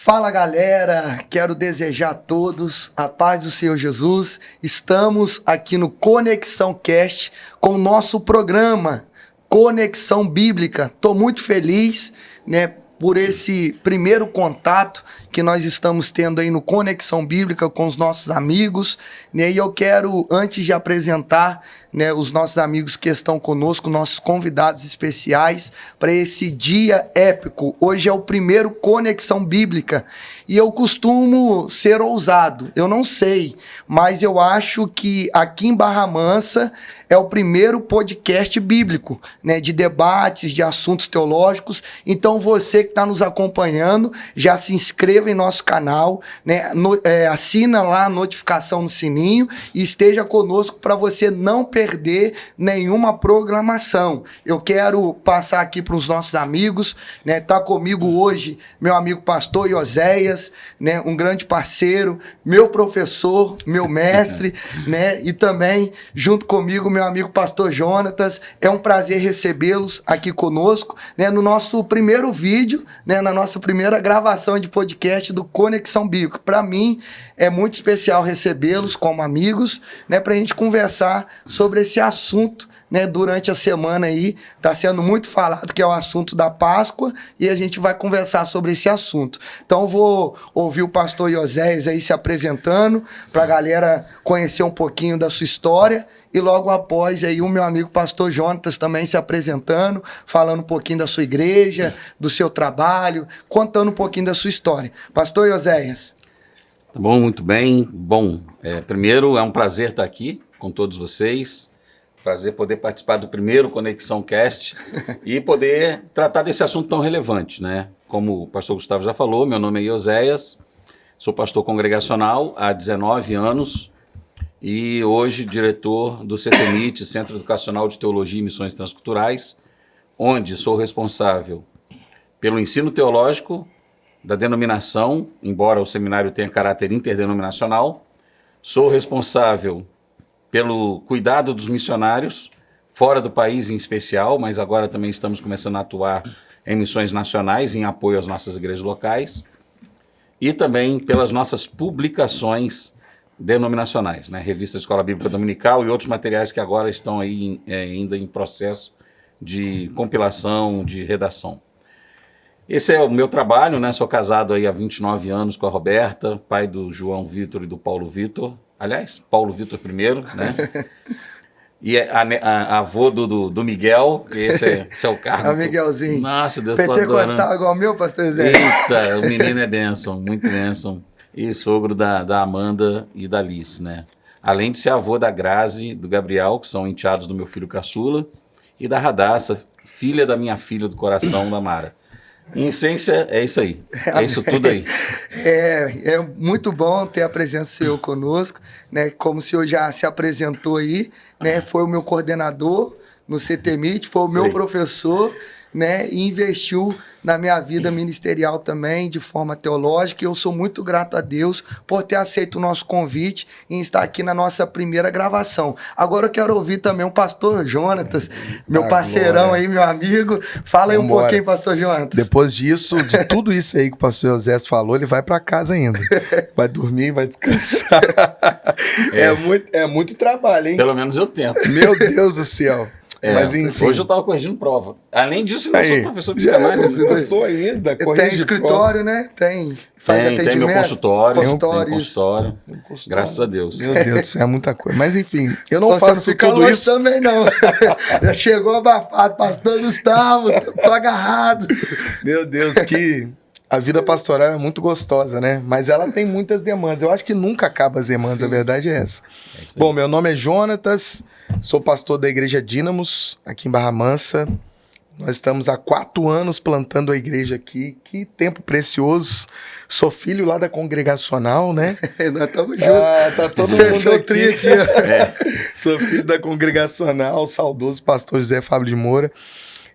Fala galera, quero desejar a todos a paz do Senhor Jesus. Estamos aqui no Conexão Cast com o nosso programa Conexão Bíblica. Estou muito feliz, por esse primeiro contato que nós estamos tendo aí no Conexão Bíblica com os nossos amigos, E eu quero, antes de apresentar, os nossos amigos que estão conosco, nossos convidados especiais para esse dia épico. Hoje é o primeiro Conexão Bíblica e eu costumo ser ousado, eu não sei, mas eu acho que aqui em Barra Mansa é o primeiro podcast bíblico, de debates, de assuntos teológicos. Então você que está nos acompanhando, já se inscreva em nosso canal, assina lá a notificação no sininho e esteja conosco para você não perder nenhuma programação. Eu quero passar aqui para os nossos amigos, tá comigo hoje meu amigo pastor Ioséias, um grande parceiro, meu professor, meu mestre, e também junto comigo meu amigo pastor Jonatas. É um prazer recebê-los aqui conosco, no nosso primeiro vídeo, na nossa primeira gravação de podcast do Conexão Bíblica. Para mim é muito especial recebê-los como amigos, para a gente conversar sobre esse assunto, durante a semana aí. Está sendo muito falado, que é o assunto da Páscoa, e a gente vai conversar sobre esse assunto. Então eu vou ouvir o pastor Ioséias aí se apresentando, para a galera conhecer um pouquinho da sua história, e logo após aí o meu amigo pastor Jonatas também se apresentando, falando um pouquinho da sua igreja, do seu trabalho, contando um pouquinho da sua história. Pastor Ioséias. Tá bom, muito bem. Bom, primeiro é um prazer estar aqui com todos vocês. Prazer poder participar do primeiro Conexão Cast e poder tratar desse assunto tão relevante, Como o pastor Gustavo já falou, meu nome é Ioséias, sou pastor congregacional há 19 anos e hoje diretor do CETEMIT, Centro Educacional de Teologia e Missões Transculturais, onde sou responsável pelo ensino teológico da denominação, embora o seminário tenha caráter interdenominacional. Sou responsável pelo cuidado dos missionários, fora do país em especial, mas agora também estamos começando a atuar em missões nacionais, em apoio às nossas igrejas locais, e também pelas nossas publicações denominacionais, Revista Escola Bíblica Dominical e outros materiais que agora estão aí ainda em processo de compilação, de redação. Esse é o meu trabalho, Sou casado aí há 29 anos com a Roberta, pai do João Vitor e do Paulo Vitor. Aliás, Paulo Vitor primeiro, E avô do Miguel, que esse é o cargo. É o Miguelzinho. Nossa, Deus, pentecostal igual o meu, pastor Zé. Eita, o menino é bênção, muito bênção. E sogro da Amanda e da Alice, Além de ser avô da Grazi, do Gabriel, que são enteados do meu filho caçula, e da Radassa, filha da minha filha do coração, da Mara. Em essência, é isso aí. É isso tudo aí. É muito bom ter a presença do senhor conosco, Como o senhor já se apresentou aí, Foi o meu coordenador no CETEMIT, foi o meu professor, E investiu na minha vida ministerial também, de forma teológica. E eu sou muito grato a Deus por ter aceito o nosso convite e estar aqui na nossa primeira gravação. Agora eu quero ouvir também o pastor Jonatas, meu parceirão aí, meu amigo. Fala aí um pouquinho, pastor Jonatas. Depois disso, de tudo isso aí que o pastor José falou, ele vai para casa ainda. Vai dormir, vai descansar. É muito trabalho, hein? Pelo menos eu tento. Meu Deus do céu. Mas, enfim. Hoje eu estava corrigindo prova. Além disso, eu sou professor de psicanálise. Eu sou ainda. Tem escritório, Faz atendimento. Tem meu consultório. Consultório. Graças a Deus. Meu Deus do céu, é muita coisa. Mas enfim, eu não faço tudo isso também, não. Já chegou abafado. Pastor Gustavo, tô agarrado. Meu Deus, que... A vida pastoral é muito gostosa, Mas ela tem muitas demandas. Eu acho que nunca acaba as demandas, a verdade é essa. Bom, meu nome é Jonatas, sou pastor da Igreja Dínamos, aqui em Barra Mansa. Nós estamos há 4 anos plantando a igreja aqui. Que tempo precioso. Sou filho lá da Congregacional, Nós estamos juntos. Tá todo mundo aqui. Sou filho da Congregacional, saudoso pastor José Fábio de Moura.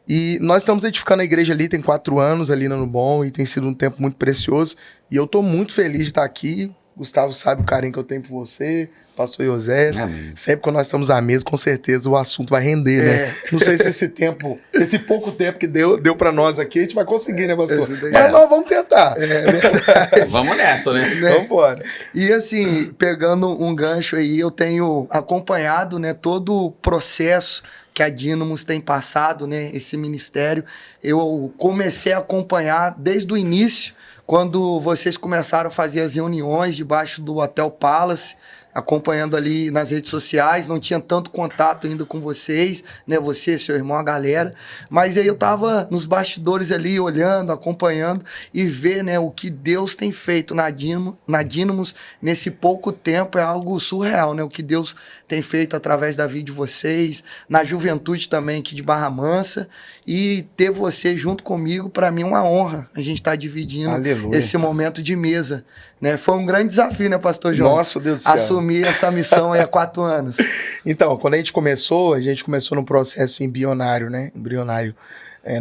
E nós estamos edificando a igreja ali, tem 4 anos ali no Bom, e tem sido um tempo muito precioso. E eu estou muito feliz de estar aqui. Gustavo sabe o carinho que eu tenho por você, pastor Iosés. Sempre que nós estamos à mesa, com certeza o assunto vai render, né? Não sei se esse pouco tempo que deu para nós aqui, a gente vai conseguir, né, pastor? Mas nós vamos tentar. Vamos nessa, né? Vamos embora. E assim, pegando um gancho aí, eu tenho acompanhado, né, todo o processo que a Dínamos tem passado, né, esse ministério. Eu comecei a acompanhar desde o início, quando vocês começaram a fazer as reuniões debaixo do Hotel Palace, acompanhando ali nas redes sociais, não tinha tanto contato ainda com vocês, né, você, seu irmão, a galera, mas aí eu tava nos bastidores ali, olhando, acompanhando e ver, né, o que Deus tem feito na Dínamos nesse pouco tempo é algo surreal, né, o que Deus tem feito através da vida de vocês, na juventude também aqui de Barra Mansa, e ter você junto comigo, para mim é uma honra a gente estar dividindo esse momento de mesa, né, foi um grande desafio, né, pastor João? Nossa, Deus do céu. Assumir essa missão aí há 4 anos. Então, quando a gente começou num processo embrionário, né?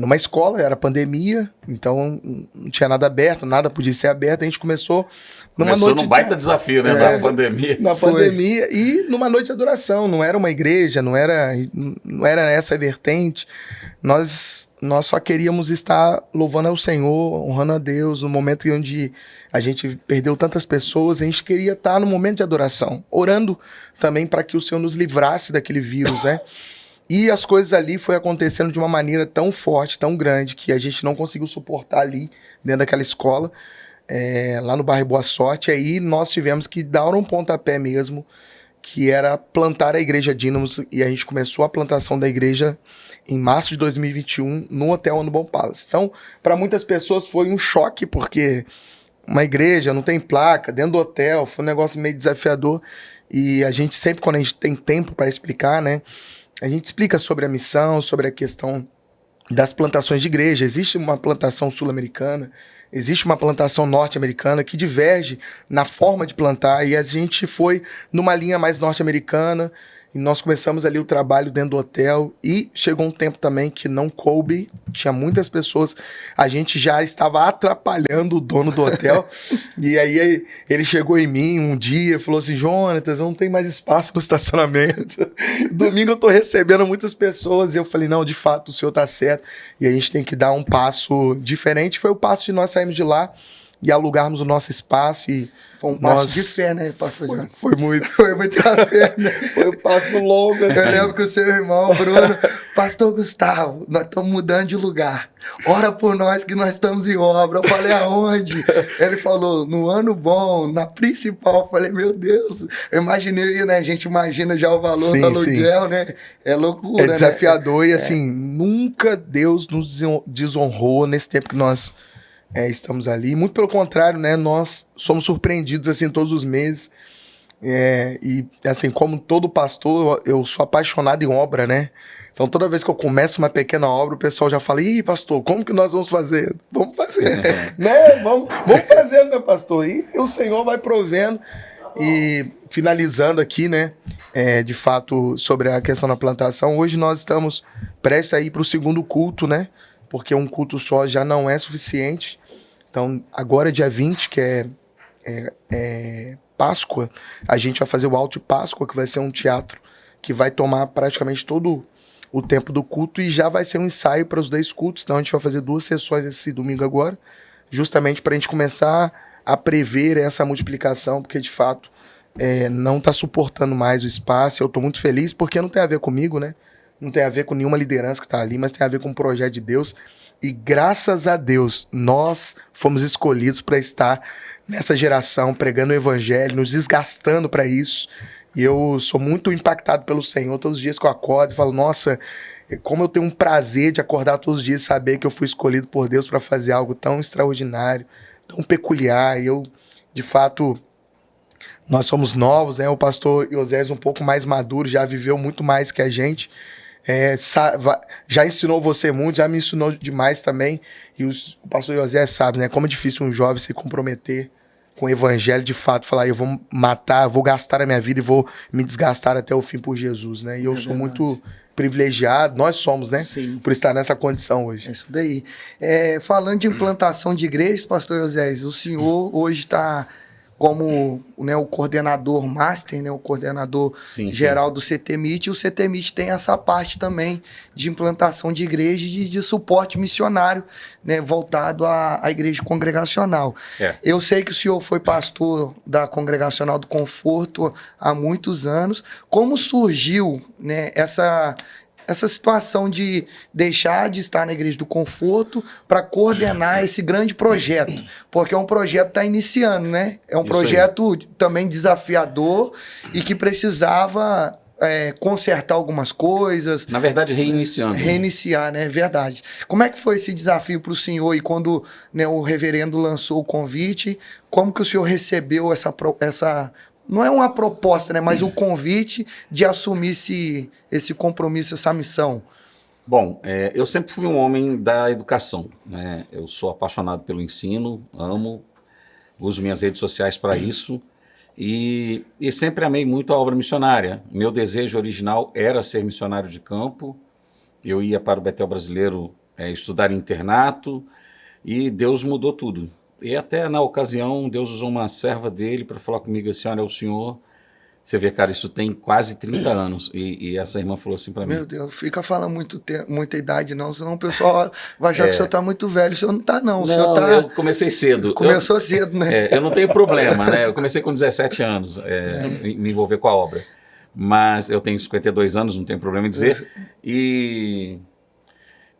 Numa escola, era pandemia, então não tinha nada aberto, nada podia ser aberto. A gente começou num baita desafio, né? Na pandemia. Na pandemia e numa noite de adoração. Não era uma igreja, não era essa vertente. Nós só queríamos estar louvando ao Senhor, honrando a Deus, no momento onde a gente perdeu tantas pessoas, a gente queria estar no momento de adoração, orando também para que o Senhor nos livrasse daquele vírus, né? E as coisas ali foi acontecendo de uma maneira tão forte, tão grande, que a gente não conseguiu suportar ali dentro daquela escola, lá no bairro Boa Sorte. Aí nós tivemos que dar um pontapé mesmo, que era plantar a Igreja Dínamos, e a gente começou a plantação da igreja em março de 2021 no Hotel Ano Bom Palace. Então, para muitas pessoas foi um choque, porque uma igreja não tem placa, dentro do hotel, foi um negócio meio desafiador, e a gente sempre, quando a gente tem tempo para explicar, né, a gente explica sobre a missão, sobre a questão das plantações de igreja. Existe uma plantação sul-americana, existe uma plantação norte-americana que diverge na forma de plantar, e a gente foi numa linha mais norte-americana, e nós começamos ali o trabalho dentro do hotel, e chegou um tempo também que não coube, tinha muitas pessoas, a gente já estava atrapalhando o dono do hotel, e aí ele chegou em mim um dia e falou assim: Jonatas, não tem mais espaço no estacionamento, domingo eu tô recebendo muitas pessoas, e eu falei: não, de fato o senhor tá certo, e a gente tem que dar um passo diferente. Foi o passo de nós sairmos de lá e alugarmos o nosso espaço. E foi um passo de fé, né, pastor João? Foi muito. Foi muita fé, né? Foi um passo longo. Assim. Eu lembro que o seu irmão, Bruno, pastor Gustavo, nós estamos mudando de lugar. Ora por nós que nós estamos em obra. Eu falei: aonde? Ele falou: no Ano Bom, na principal. Eu falei: meu Deus. Eu imaginei, né? A gente imagina já o valor do aluguel, né? É loucura, né? É desafiador, né? E assim, nunca Deus nos desonrou nesse tempo que nós estamos ali. Muito pelo contrário, né? Nós somos surpreendidos assim todos os meses. E assim, como todo pastor, eu sou apaixonado em obra, né? Então toda vez que eu começo uma pequena obra, o pessoal já fala: ih, pastor, como que nós vamos fazer? Vamos fazer, né? Vamos fazendo, né, pastor? E o Senhor vai provendo. E finalizando aqui, né, de fato, sobre a questão da plantação, hoje nós estamos prestes a ir para o segundo culto, né? Porque um culto só já não é suficiente. Então, agora dia 20, que é Páscoa, a gente vai fazer o Alto de Páscoa, que vai ser um teatro que vai tomar praticamente todo o tempo do culto, e já vai ser um ensaio para os 2 cultos. Então a gente vai fazer 2 sessões esse domingo agora, justamente para a gente começar a prever essa multiplicação, porque de fato não está suportando mais o espaço. Eu estou muito feliz, porque não tem a ver comigo, né? Não tem a ver com nenhuma liderança que está ali, mas tem a ver com um projeto de Deus. E graças a Deus, nós fomos escolhidos para estar nessa geração, pregando o evangelho, nos desgastando para isso. E eu sou muito impactado pelo Senhor. Todos os dias que eu acordo e falo: nossa, como eu tenho um prazer de acordar todos os dias e saber que eu fui escolhido por Deus para fazer algo tão extraordinário, tão peculiar. E eu, de fato, nós somos novos, né? O pastor Iosés um pouco mais maduro, já viveu muito mais que a gente. Já ensinou você muito, já me ensinou demais também. E o pastor Iosés sabe, né? Como é difícil um jovem se comprometer com o evangelho, de fato, falar: eu vou matar, vou gastar a minha vida e vou me desgastar até o fim por Jesus, né? E eu sou muito privilegiado, nós somos, né? Sim. Por estar nessa condição hoje. É isso daí. Falando de implantação de igrejas, pastor Iosés, o senhor hoje está como, né, o coordenador master, né, o coordenador Sim, geral do CTMIT, e o CTMIT tem essa parte também de implantação de igreja e de suporte missionário, né, voltado à igreja congregacional. É. Eu sei que o senhor foi pastor da Congregacional do Conforto há muitos anos. Como surgiu, né, essa situação de deixar de estar na Igreja do Conforto para coordenar esse grande projeto? Porque é um projeto que está iniciando, né? É um Isso projeto também desafiador e que precisava consertar algumas coisas. Na verdade, reiniciando. Reiniciar, né? É verdade. Como é que foi esse desafio para o senhor? E quando, né, o reverendo lançou o convite, como que o senhor recebeu essa não é uma proposta, né, mas o convite de assumir esse compromisso, essa missão? Bom, eu sempre fui um homem da educação, né? Eu sou apaixonado pelo ensino, amo, uso minhas redes sociais para isso e sempre amei muito a obra missionária. Meu desejo original era ser missionário de campo. Eu ia para o Betel Brasileiro estudar em internato e Deus mudou tudo. E até na ocasião, Deus usou uma serva dele para falar comigo assim: olha, o senhor, você vê, cara, isso tem quase 30 anos. E essa irmã falou assim para mim. Meu Deus, fica falando muita idade não, senão o pessoal vai achar que o senhor está muito velho. O senhor não está, não. O senhor tá... eu comecei cedo. Começou cedo, né? Eu não tenho problema, né? Eu comecei com 17 anos, me envolver com a obra. Mas eu tenho 52 anos, não tenho problema em dizer. E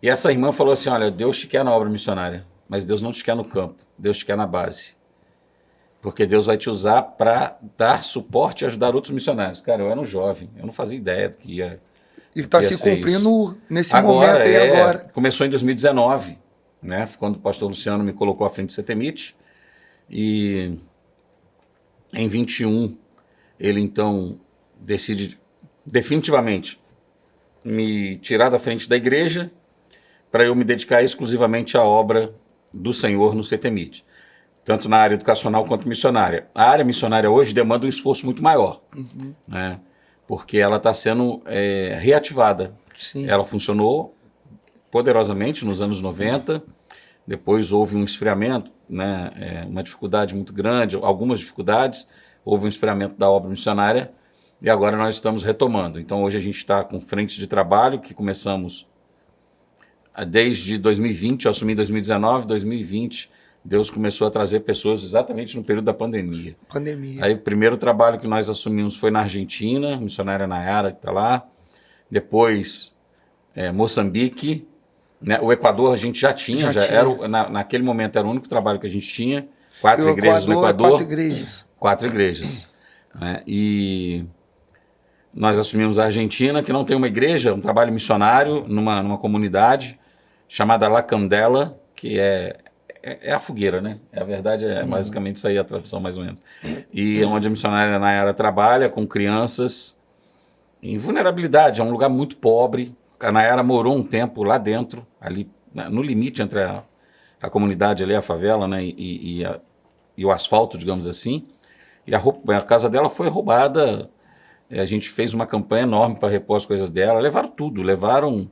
essa irmã falou assim: olha, Deus te quer na obra missionária, mas Deus não te quer no campo. Deus te quer na base. Porque Deus vai te usar para dar suporte e ajudar outros missionários. Cara, eu era um jovem, eu não fazia ideia do que ia. E está se cumprindo nesse momento aí agora. Começou em 2019, né? Quando o pastor Luciano me colocou à frente do CTMIT. E em 21, ele então decide definitivamente me tirar da frente da igreja para eu me dedicar exclusivamente à obra do Senhor no CTMIT, tanto na área educacional quanto missionária. A área missionária hoje demanda um esforço muito maior, né? Porque ela está sendo reativada. Sim. Ela funcionou poderosamente nos anos 90, depois houve um esfriamento, né? Uma dificuldade muito grande, algumas dificuldades, houve um esfriamento da obra missionária e agora nós estamos retomando. Então hoje a gente está com frentes de trabalho que começamos desde 2020, eu assumi em 2019, 2020, Deus começou a trazer pessoas exatamente no período da pandemia. Aí o primeiro trabalho que nós assumimos foi na Argentina, missionária Nayara, que está lá. Depois, Moçambique, né? O Equador a gente já tinha. Naquele momento era o único trabalho que a gente tinha. 4 igrejas no Equador. 4 igrejas. 4 igrejas. Né? E nós assumimos a Argentina, que não tem uma igreja, um trabalho missionário numa comunidade chamada La Candela, que é a fogueira, né? A verdade basicamente isso aí, a tradução mais ou menos. E onde a missionária Nayara trabalha com crianças em vulnerabilidade, é um lugar muito pobre. A Nayara morou um tempo lá dentro, ali no limite entre a comunidade ali, a favela, né? E o asfalto, digamos assim. E a casa dela foi roubada. A gente fez uma campanha enorme para repor as coisas dela. Levaram tudo, levaram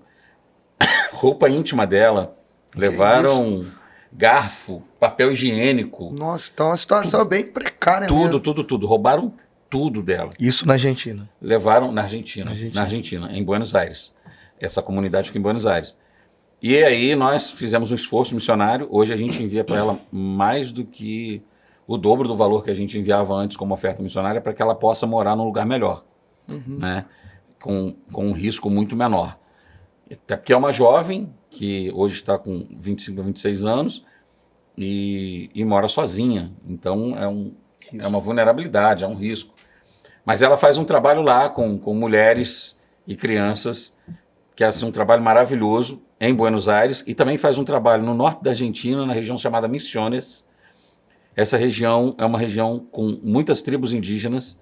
roupa íntima dela, levaram garfo, papel higiênico. Nossa, então é uma situação bem precária mesmo. Tudo. Roubaram tudo dela. Isso na Argentina? Levaram na Argentina, em Buenos Aires. Essa comunidade fica em Buenos Aires. E aí nós fizemos um esforço missionário. Hoje a gente envia para ela mais do que o dobro do valor que a gente enviava antes como oferta missionária para que ela possa morar num lugar melhor, né? Com um risco muito menor. Até porque é uma jovem que hoje está com 25 a 26 anos e mora sozinha. Então é uma vulnerabilidade, é um risco. Mas ela faz um trabalho lá com mulheres e crianças, que é assim, um trabalho maravilhoso em Buenos Aires, e também faz um trabalho no norte da Argentina, na região chamada Misiones. Essa região é uma região com muitas tribos indígenas,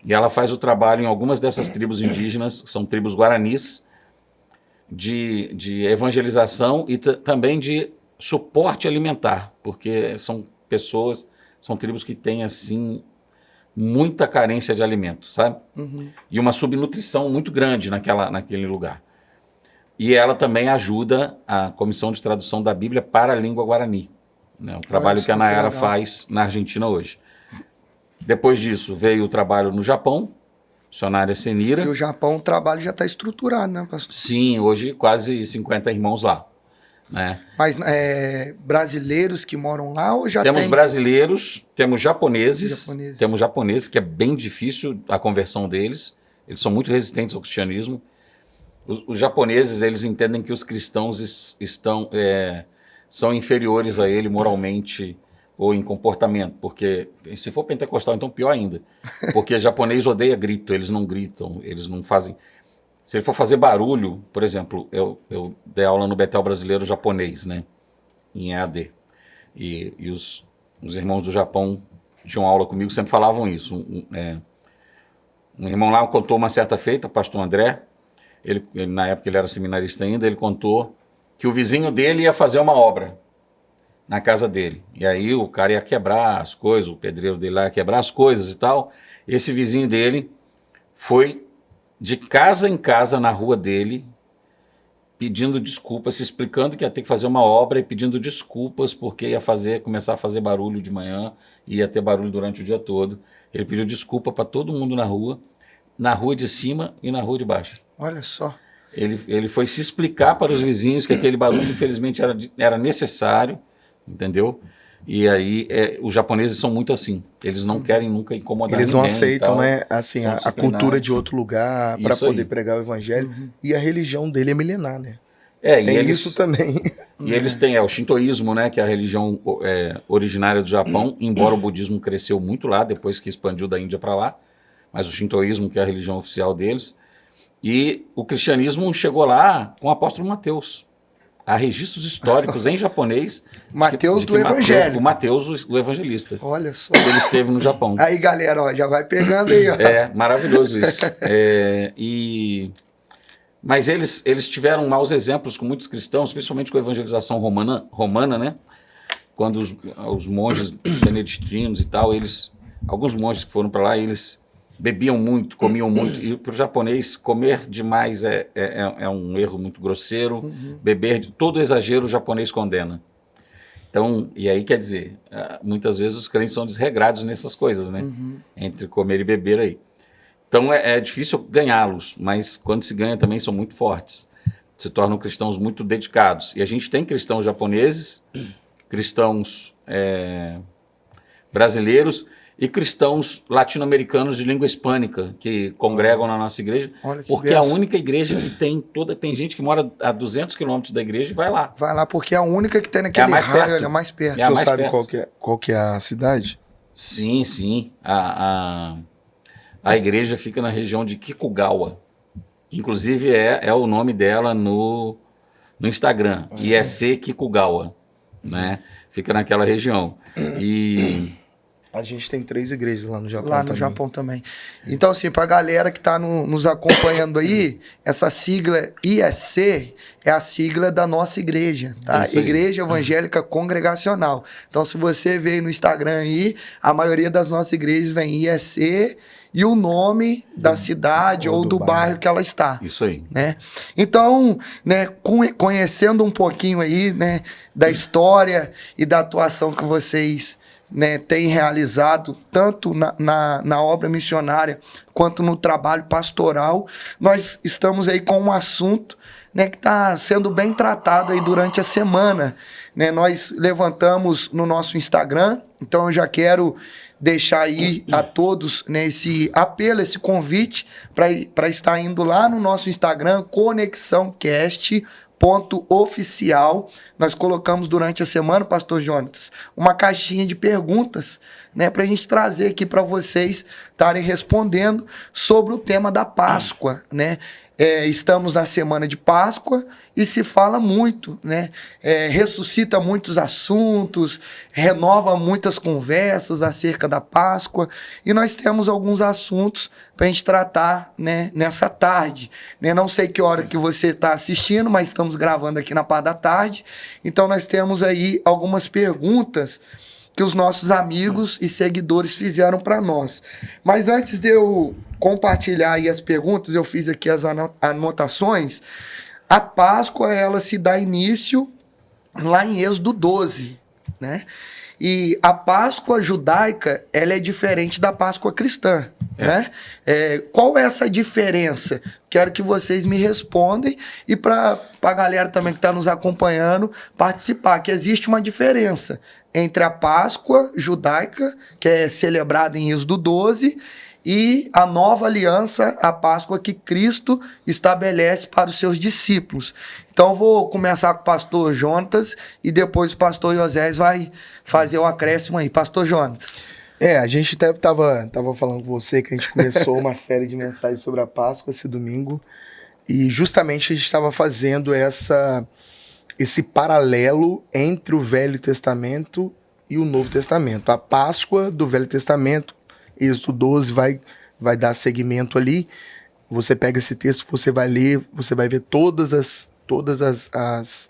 e ela faz o trabalho em algumas dessas tribos indígenas, que são tribos guaranis, de evangelização e também de suporte alimentar, porque são tribos que têm, assim, muita carência de alimento, sabe? E uma subnutrição muito grande naquele lugar. E ela também ajuda a Comissão de Tradução da Bíblia para a língua guarani, né? O trabalho que a Nayara faz na Argentina hoje. Depois disso veio o trabalho no Japão, missionária Senira. E o Japão, o trabalho já está estruturado, né, pastor? Sim, hoje quase 50 irmãos lá, né? Mas brasileiros que moram lá ou já Temos tem? brasileiros, temos japoneses, Japoneses. temos japoneses, que é bem difícil a conversão deles, eles são muito resistentes ao cristianismo. Os japoneses, eles entendem que os cristãos são inferiores a ele moralmente ou em comportamento, porque se for pentecostal, então pior ainda, porque japonês odeia grito, eles não gritam, eles não fazem... Se ele for fazer barulho, por exemplo, eu dei aula no Betel Brasileiro Japonês, né, em EAD, e os irmãos do Japão tinham aula comigo, sempre falavam isso. Um irmão lá contou uma certa feita, o pastor André, ele, na época ele era seminarista ainda, ele contou que o vizinho dele ia fazer uma obra na casa dele. E aí o cara ia quebrar as coisas, o pedreiro dele lá ia quebrar as coisas e tal. Esse vizinho dele foi de casa em casa na rua dele, pedindo desculpas, se explicando que ia ter que fazer uma obra e pedindo desculpas porque ia começar a fazer barulho de manhã, ia ter barulho durante o dia todo. Ele pediu desculpa para todo mundo na rua de cima e na rua de baixo. Olha só. Ele foi se explicar para os vizinhos que aquele barulho, infelizmente, era necessário, entendeu? E aí, os japoneses são muito assim. Eles não querem nunca incomodar ninguém. Eles não aceitam, né, assim, a cultura de outro lugar para poder pregar o evangelho. Uhum. E a religião dele é milenar, né? Tem isso também. E eles têm o shintoísmo, né, que é a religião originária do Japão, embora o budismo cresceu muito lá, depois que expandiu da Índia para lá, mas o shintoísmo, que é a religião oficial deles, e o cristianismo chegou lá com o apóstolo Mateus. Há registros históricos em japonês. Mateus do Evangelho. O Mateus, o evangelista. Olha só. Ele esteve no Japão. Aí, galera, ó, já vai pegando aí, ó. Maravilhoso isso. Mas eles tiveram maus exemplos com muitos cristãos, principalmente com a evangelização romana, né? Quando os monges beneditinos e tal, alguns monges que foram para lá, eles bebiam muito, comiam muito, e para o japonês comer demais é um erro muito grosseiro, todo exagero o japonês condena. Então, e aí quer dizer, muitas vezes os crentes são desregrados nessas coisas, né? Entre comer e beber aí. Então é difícil ganhá-los, mas quando se ganha também são muito fortes, se tornam cristãos muito dedicados. E a gente tem cristãos japoneses, cristãos brasileiros, e cristãos latino-americanos de língua hispânica que congregam na nossa igreja, porque é a única igreja que tem gente que mora a 200 quilômetros da igreja e vai lá. Vai lá porque é a única que tem naquele raio, é mais perto. O senhor sabe qual que é a cidade? Sim, sim. A igreja fica na região de Kikugawa, que inclusive é o nome dela no Instagram, IEC Kikugawa, né? Fica naquela região. E a gente tem 3 igrejas lá no Japão também. Lá no Japão também. Então, assim, para a galera que está nos acompanhando aí, essa sigla IEC é a sigla da nossa igreja, tá? Igreja Evangélica Congregacional. Então, se você veio no Instagram aí, a maioria das nossas igrejas vem IEC e o nome da cidade ou do bairro que ela está. Isso aí. Né? Então, né, conhecendo um pouquinho aí, né, da história e da atuação que vocês, né, têm realizado, tanto na obra missionária quanto no trabalho pastoral, nós estamos aí com um assunto, né, que está sendo bem tratado aí durante a semana. Né? Nós levantamos no nosso Instagram, então eu já quero deixar aí a todos, né, esse apelo, esse convite para estar indo lá no nosso Instagram, conexãocast.oficial. Nós colocamos durante a semana, pastor Jonatas, uma caixinha de perguntas, né, para a gente trazer aqui para vocês estarem respondendo sobre o tema da Páscoa, né? Estamos na semana de Páscoa e se fala muito, né? Ressuscita muitos assuntos, renova muitas conversas acerca da Páscoa, e nós temos alguns assuntos para a gente tratar, né, nessa tarde. Né? Não sei que hora que você está assistindo, mas estamos gravando aqui na parte da tarde, então nós temos aí algumas perguntas que os nossos amigos e seguidores fizeram para nós. Mas antes de eu compartilhar aí as perguntas, eu fiz aqui as anotações. A Páscoa, ela se dá início lá em Êxodo 12, né? E a Páscoa judaica, ela é diferente da Páscoa cristã, né? Qual é essa diferença? Quero que vocês me respondem e para a galera também que está nos acompanhando participar, que existe uma diferença entre a Páscoa judaica, que é celebrada em Êxodo 12, e a nova aliança, a Páscoa que Cristo estabelece para os seus discípulos. Então eu vou começar com o pastor Jonatas e depois o pastor Josés vai fazer o acréscimo aí. Pastor Jonatas. A gente até tava falando com você que a gente começou uma série de mensagens sobre a Páscoa esse domingo e justamente a gente estava fazendo esse paralelo entre o Velho Testamento e o Novo Testamento. A Páscoa do Velho Testamento, Êxodo 12 vai dar seguimento ali. Você pega esse texto, você vai ler, você vai ver todas as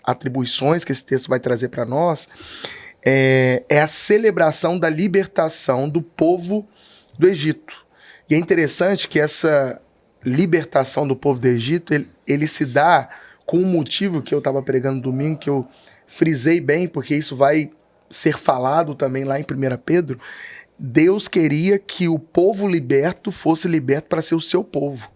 atribuições que esse texto vai trazer para nós. É a celebração da libertação do povo do Egito. E é interessante que essa libertação do povo do Egito, ele se dá com um motivo que eu estava pregando domingo, que eu frisei bem, porque isso vai ser falado também lá em 1 Pedro. Deus queria que o povo liberto fosse liberto para ser o seu povo.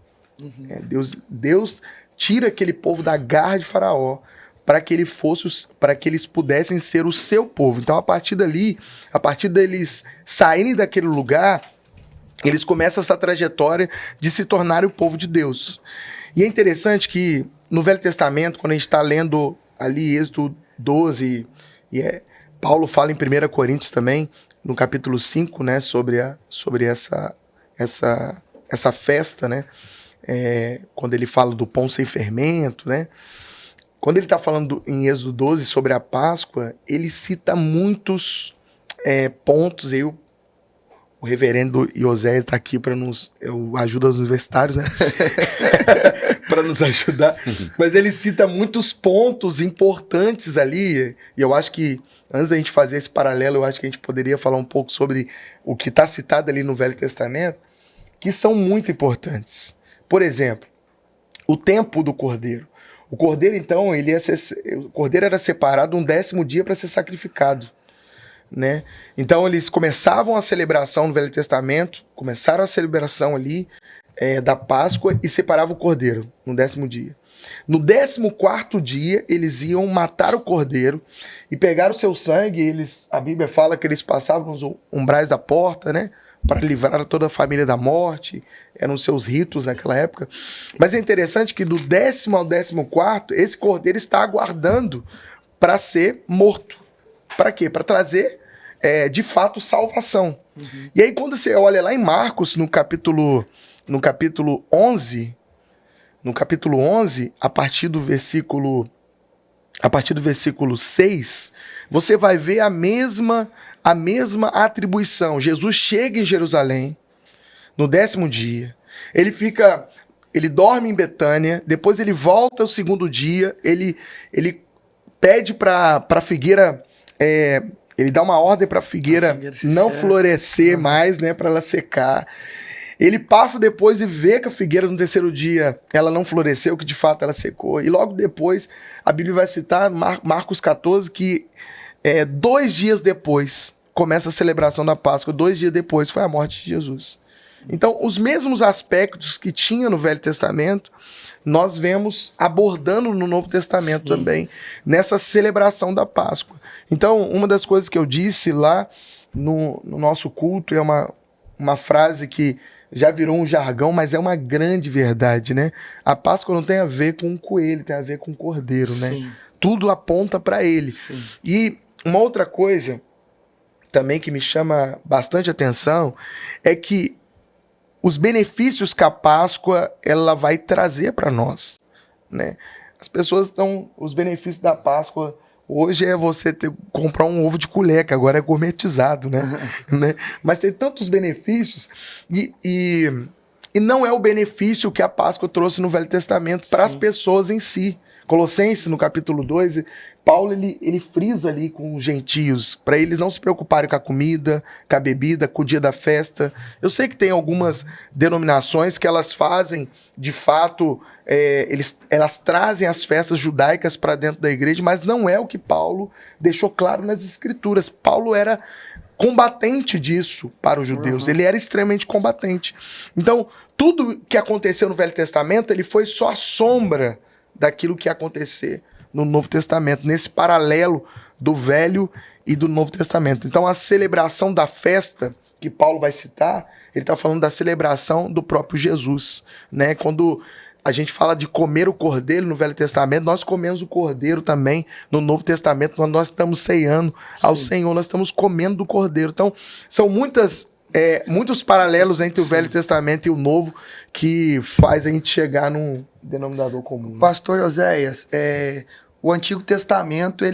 Deus tira aquele povo da garra de Faraó para que eles pudessem ser o seu povo. Então, a partir deles saírem daquele lugar, eles começam essa trajetória de se tornarem o povo de Deus. E é interessante que no Velho Testamento, quando a gente está lendo ali Êxodo 12, Paulo fala em 1 Coríntios também, no capítulo 5, né, sobre essa festa, né, quando ele fala do pão sem fermento, né, quando ele está falando em Êxodo 12 sobre a Páscoa, ele cita muitos pontos. O reverendo Iosés está aqui para ajuda aos universitários, né, para nos ajudar, mas ele cita muitos pontos importantes ali, e eu acho que antes da gente fazer esse paralelo, eu acho que a gente poderia falar um pouco sobre o que está citado ali no Velho Testamento, que são muito importantes. Por exemplo, o tempo do cordeiro. O cordeiro, então, o cordeiro era separado um 10º dia para ser sacrificado, né? Então, eles começavam a celebração no Velho Testamento, começaram a celebração ali da Páscoa e separavam o cordeiro no 10º dia. No 14º dia, eles iam matar o cordeiro e pegar o seu sangue. A Bíblia fala que eles passavam nos umbrais da porta, né, para livrar toda a família da morte. Eram seus ritos naquela época. Mas é interessante que do 10º ao 14º, esse cordeiro está aguardando para ser morto. Para quê? Para trazer, de fato, salvação. E aí, quando você olha lá em Marcos, no capítulo 11, a partir do versículo 6, você vai ver a mesma atribuição. Jesus chega em Jerusalém no 10º dia. Ele dorme em Betânia, depois ele volta o 2º dia, ele pede para a figueira, ele dá uma ordem para a figueira não florescer mais, né, para ela secar. Ele passa depois e vê que a figueira no 3º dia ela não floresceu, que de fato ela secou. E logo depois a Bíblia vai citar Marcos 14, que 2 dias depois começa a celebração da Páscoa. 2 dias depois foi a morte de Jesus. Então, os mesmos aspectos que tinha no Velho Testamento, nós vemos abordando no Novo Testamento também, nessa celebração da Páscoa. Então, uma das coisas que eu disse lá no nosso culto é uma frase que já virou um jargão, mas é uma grande verdade, né? A Páscoa não tem a ver com um coelho, tem a ver com um cordeiro, né? Sim. Tudo aponta para ele. Sim. E uma outra coisa também que me chama bastante atenção é que os benefícios que a Páscoa ela vai trazer para nós, né? As pessoas os benefícios da Páscoa hoje é você comprar um ovo de colher, que agora é gourmetizado, né? Mas tem tantos benefícios e E não é o benefício que a Páscoa trouxe no Velho Testamento para as pessoas em si. Colossenses, no capítulo 2, Paulo ele frisa ali com os gentios, para eles não se preocuparem com a comida, com a bebida, com o dia da festa. Eu sei que tem algumas denominações que elas fazem, de fato, elas trazem as festas judaicas para dentro da igreja, mas não é o que Paulo deixou claro nas Escrituras. Paulo era combatente disso para os judeus, ele era extremamente combatente. Então, tudo que aconteceu no Velho Testamento, ele foi só a sombra daquilo que ia acontecer no Novo Testamento, nesse paralelo do Velho e do Novo Testamento. Então, a celebração da festa que Paulo vai citar, ele está falando da celebração do próprio Jesus, né? Quando a gente fala de comer o cordeiro no Velho Testamento, nós comemos o cordeiro também no Novo Testamento, quando nós estamos ceando ao Senhor, nós estamos comendo do cordeiro. Então, são muitos paralelos entre o Velho Testamento e o Novo que faz a gente chegar num denominador comum. Pastor Oséias, o Antigo Testamento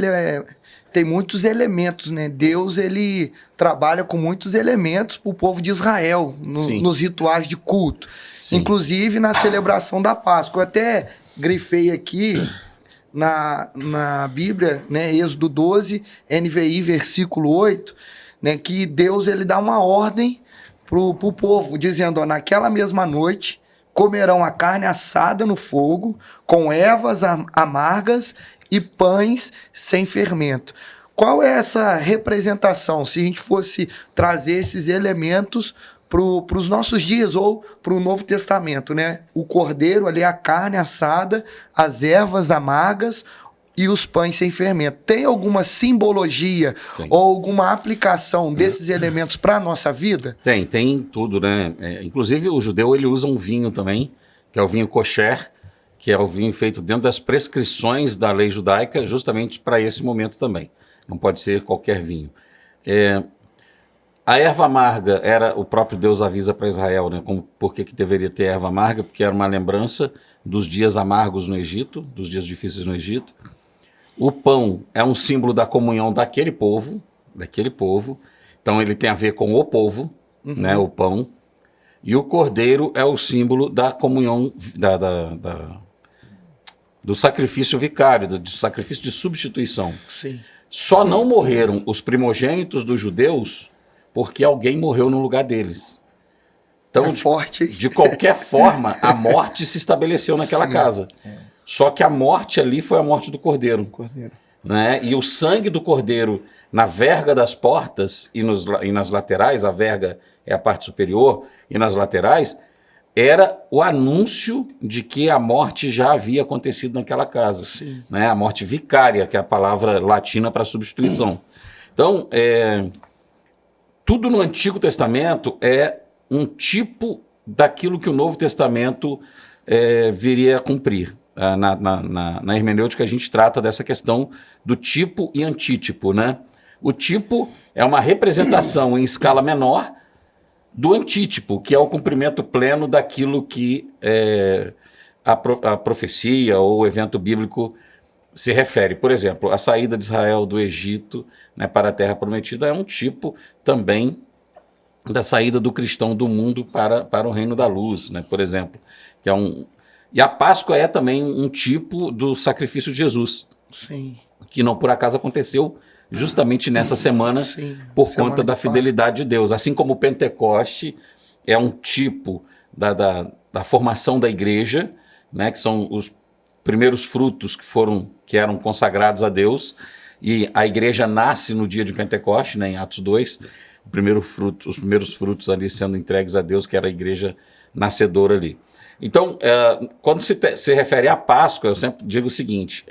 tem muitos elementos, né? Deus ele trabalha com muitos elementos para o povo de Israel nos rituais de culto, inclusive na celebração da Páscoa. Eu até grifei aqui na Bíblia, né? Êxodo 12, NVI, versículo 8, né? Que Deus ele dá uma ordem pro povo, dizendo: ó, naquela mesma noite comerão a carne assada no fogo, com ervas amargas e pães sem fermento. Qual é essa representação, se a gente fosse trazer esses elementos para os nossos dias ou para o Novo Testamento, né? O cordeiro ali, a carne assada, as ervas amargas e os pães sem fermento. Tem alguma simbologia ou alguma aplicação desses elementos para a nossa vida? Tem tudo, né? Inclusive o judeu ele usa um vinho também, que é o vinho kosher, que é o vinho feito dentro das prescrições da lei judaica, justamente para esse momento também. Não pode ser qualquer vinho. A erva amarga, o próprio Deus avisa para Israel, né? Por que deveria ter erva amarga? Porque era uma lembrança dos dias amargos no Egito, dos dias difíceis no Egito. O pão é um símbolo da comunhão daquele povo, então ele tem a ver com o povo, né, o pão. E o cordeiro é o símbolo da comunhão, do sacrifício vicário, do sacrifício de substituição. Sim. Só não morreram os primogênitos dos judeus porque alguém morreu no lugar deles. Então, de qualquer forma, a morte se estabeleceu naquela casa. Só que a morte ali foi a morte do cordeiro. Né? E o sangue do cordeiro na verga das portas e nas laterais, a verga é a parte superior, e nas laterais, era o anúncio de que a morte já havia acontecido naquela casa. Né? A morte vicária, que é a palavra latina para substituição. Então, tudo no Antigo Testamento é um tipo daquilo que o Novo Testamento viria a cumprir. Na hermenêutica a gente trata dessa questão do tipo e antítipo, né? O tipo é uma representação em escala menor do antítipo, que é o cumprimento pleno daquilo que a profecia ou o evento bíblico se refere. Por exemplo, a saída de Israel do Egito, né, para a Terra Prometida é um tipo também da saída do cristão do mundo para o reino da luz, né, por exemplo, que é E a Páscoa é também um tipo do sacrifício de Jesus. Sim. Que não por acaso aconteceu justamente nessa semana, por conta da fidelidade de Deus. Assim como o Pentecoste é um tipo da formação da igreja, né, que são os primeiros frutos que eram consagrados a Deus, e a igreja nasce no dia de Pentecoste, né, em Atos 2, os primeiros frutos ali sendo entregues a Deus, que era a igreja nascedora ali. Então, quando se refere à Páscoa, eu sempre digo o seguinte,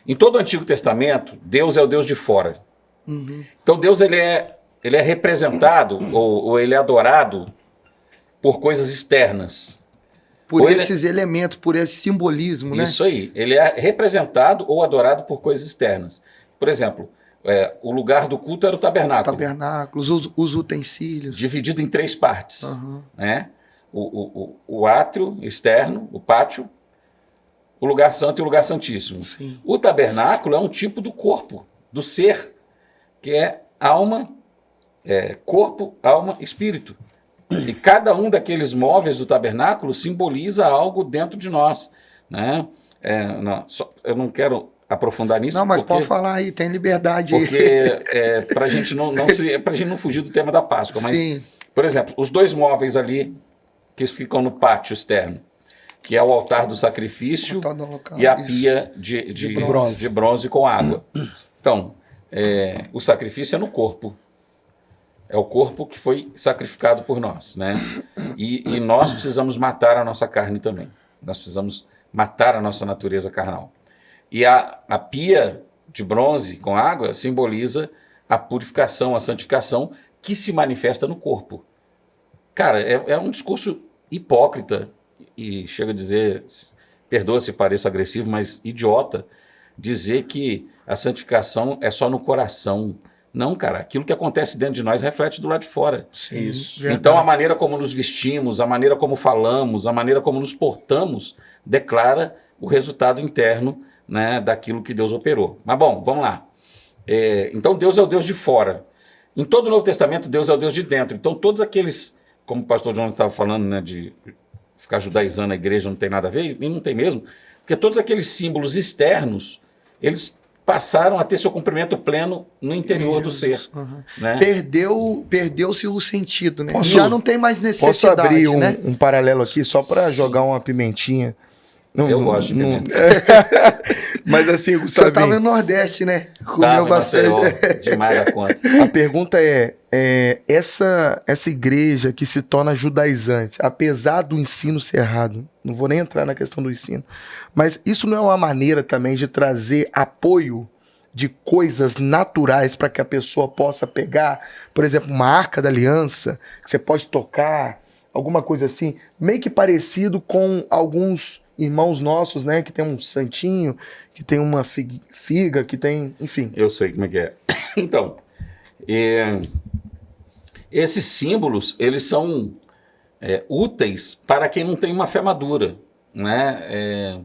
em todo o Antigo Testamento, Deus é o Deus de fora. Então, Deus ele é representado ou ele é adorado por coisas externas. Por esses elementos, por esse simbolismo, né? Isso aí. Ele é representado ou adorado por coisas externas. Por exemplo, o lugar do culto era o tabernáculo. Tabernáculos, os utensílios. Dividido em 3 partes, né? O átrio externo, o pátio, o lugar santo e o lugar santíssimo. Sim. O tabernáculo é um tipo do corpo, do ser, que é alma, corpo, alma, espírito. E cada um daqueles móveis do tabernáculo simboliza algo dentro de nós, né? Eu não quero aprofundar nisso. Não, mas porque, pode falar aí, tem liberdade aí. porque para a gente pra gente não fugir do tema da Páscoa. Mas, Sim. por exemplo, os dois móveis ali que ficam no pátio externo, que é o altar do sacrifício Altar do local, e a isso. pia de bronze com água. Então, o sacrifício é no corpo. É o corpo que foi sacrificado por nós, né? E nós precisamos matar a nossa carne também. Nós precisamos matar a nossa natureza carnal. E a pia de bronze com água simboliza a purificação, a santificação que se manifesta no corpo. Cara, é um discurso hipócrita e chega a dizer, perdoa se pareço agressivo, mas idiota, dizer que a santificação é só no coração. Não, cara, aquilo que acontece dentro de nós reflete do lado de fora. Sim, Isso. verdade. Então a maneira como nos vestimos, a maneira como falamos, a maneira como nos portamos, declara o resultado interno, né, daquilo que Deus operou. Mas bom, vamos lá. Então Deus é o Deus de fora. Em todo o Novo Testamento, Deus é o Deus de dentro. Então todos aqueles, como o pastor João estava falando, né, de ficar judaizando a igreja não tem nada a ver, e não tem mesmo, porque todos aqueles símbolos externos, eles passaram a ter seu cumprimento pleno no interior do ser. Uhum. Né? Perdeu-se o sentido, né? Posso- Já não tem mais Posso necessidade, abrir né? um paralelo aqui só para Sim. jogar uma pimentinha? Eu gosto de pimenta. Mas assim, O senhor estava Gustavinho, no Nordeste, né? Tava Comeu em bastante. Maceió, demais da conta. a pergunta essa igreja que se torna judaizante, apesar do ensino ser errado, não vou nem entrar na questão do ensino, mas isso não é uma maneira também de trazer apoio de coisas naturais para que a pessoa possa pegar, por exemplo, uma arca da aliança, que você pode tocar, alguma coisa assim, meio que parecido com alguns irmãos nossos, né, que tem um santinho, que tem uma figa, que tem, enfim. Eu sei como é que é. Então, esses símbolos, eles são úteis para quem não tem uma fé madura, né?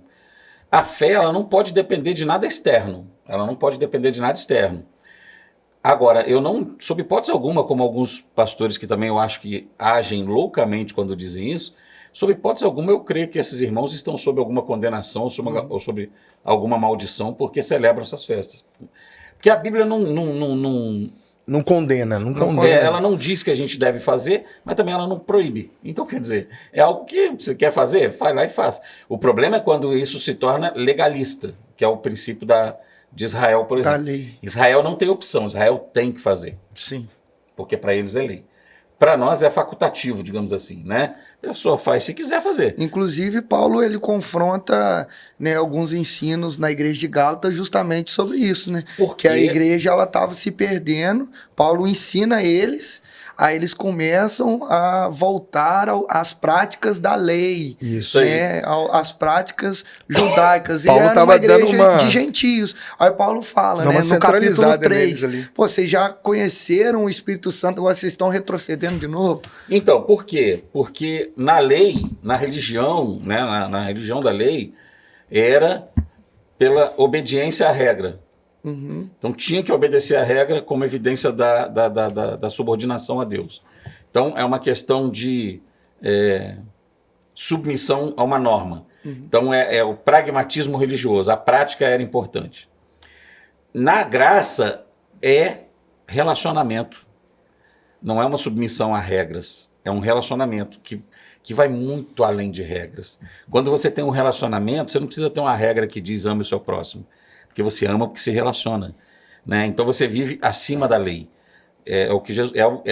A fé, ela não pode depender de nada externo. Ela não pode depender de nada externo. Agora, eu não, sob hipótese alguma, como alguns pastores que também eu acho que agem loucamente quando dizem isso, sob hipótese alguma eu creio que esses irmãos estão sob alguma condenação ou sobre alguma maldição porque celebram essas festas. Porque a Bíblia Não condena, não condena. ela não diz que a gente deve fazer, mas também ela não proíbe. Então, quer dizer, é algo que você quer fazer, vai lá e faz. O problema é quando isso se torna legalista, que é o princípio de Israel, por Da exemplo. lei. Israel não tem opção, Israel tem que fazer, Sim. porque para eles é lei. Para nós é facultativo, digamos assim, né? A pessoa faz se quiser fazer. Inclusive, Paulo, ele confronta, né, alguns ensinos na igreja de Gálatas justamente sobre isso, né? Porque Que a igreja, ela estava se perdendo, Paulo ensina eles, aí eles começam a voltar às práticas da lei, Isso aí. né, às práticas judaicas. Paulo e era tava uma igreja dando uma- de gentios. Aí Paulo fala, Dá uma né, no capítulo centralizada 3, neles ali. pô, vocês já conheceram o Espírito Santo, agora vocês estão retrocedendo de novo? Então, por quê? Porque na lei, na religião, né, na religião da lei, era pela obediência à regra. Uhum. Então tinha que obedecer à regra como evidência da subordinação a Deus. Então é uma questão de submissão a uma norma. Então é o pragmatismo religioso, a prática era importante. Na graça é relacionamento. Não é uma submissão a regras, é um relacionamento que vai muito além de regras. Quando você tem um relacionamento, você não precisa ter uma regra que diz ame o seu próximo, porque você ama porque se relaciona, né? Então você vive acima da lei. É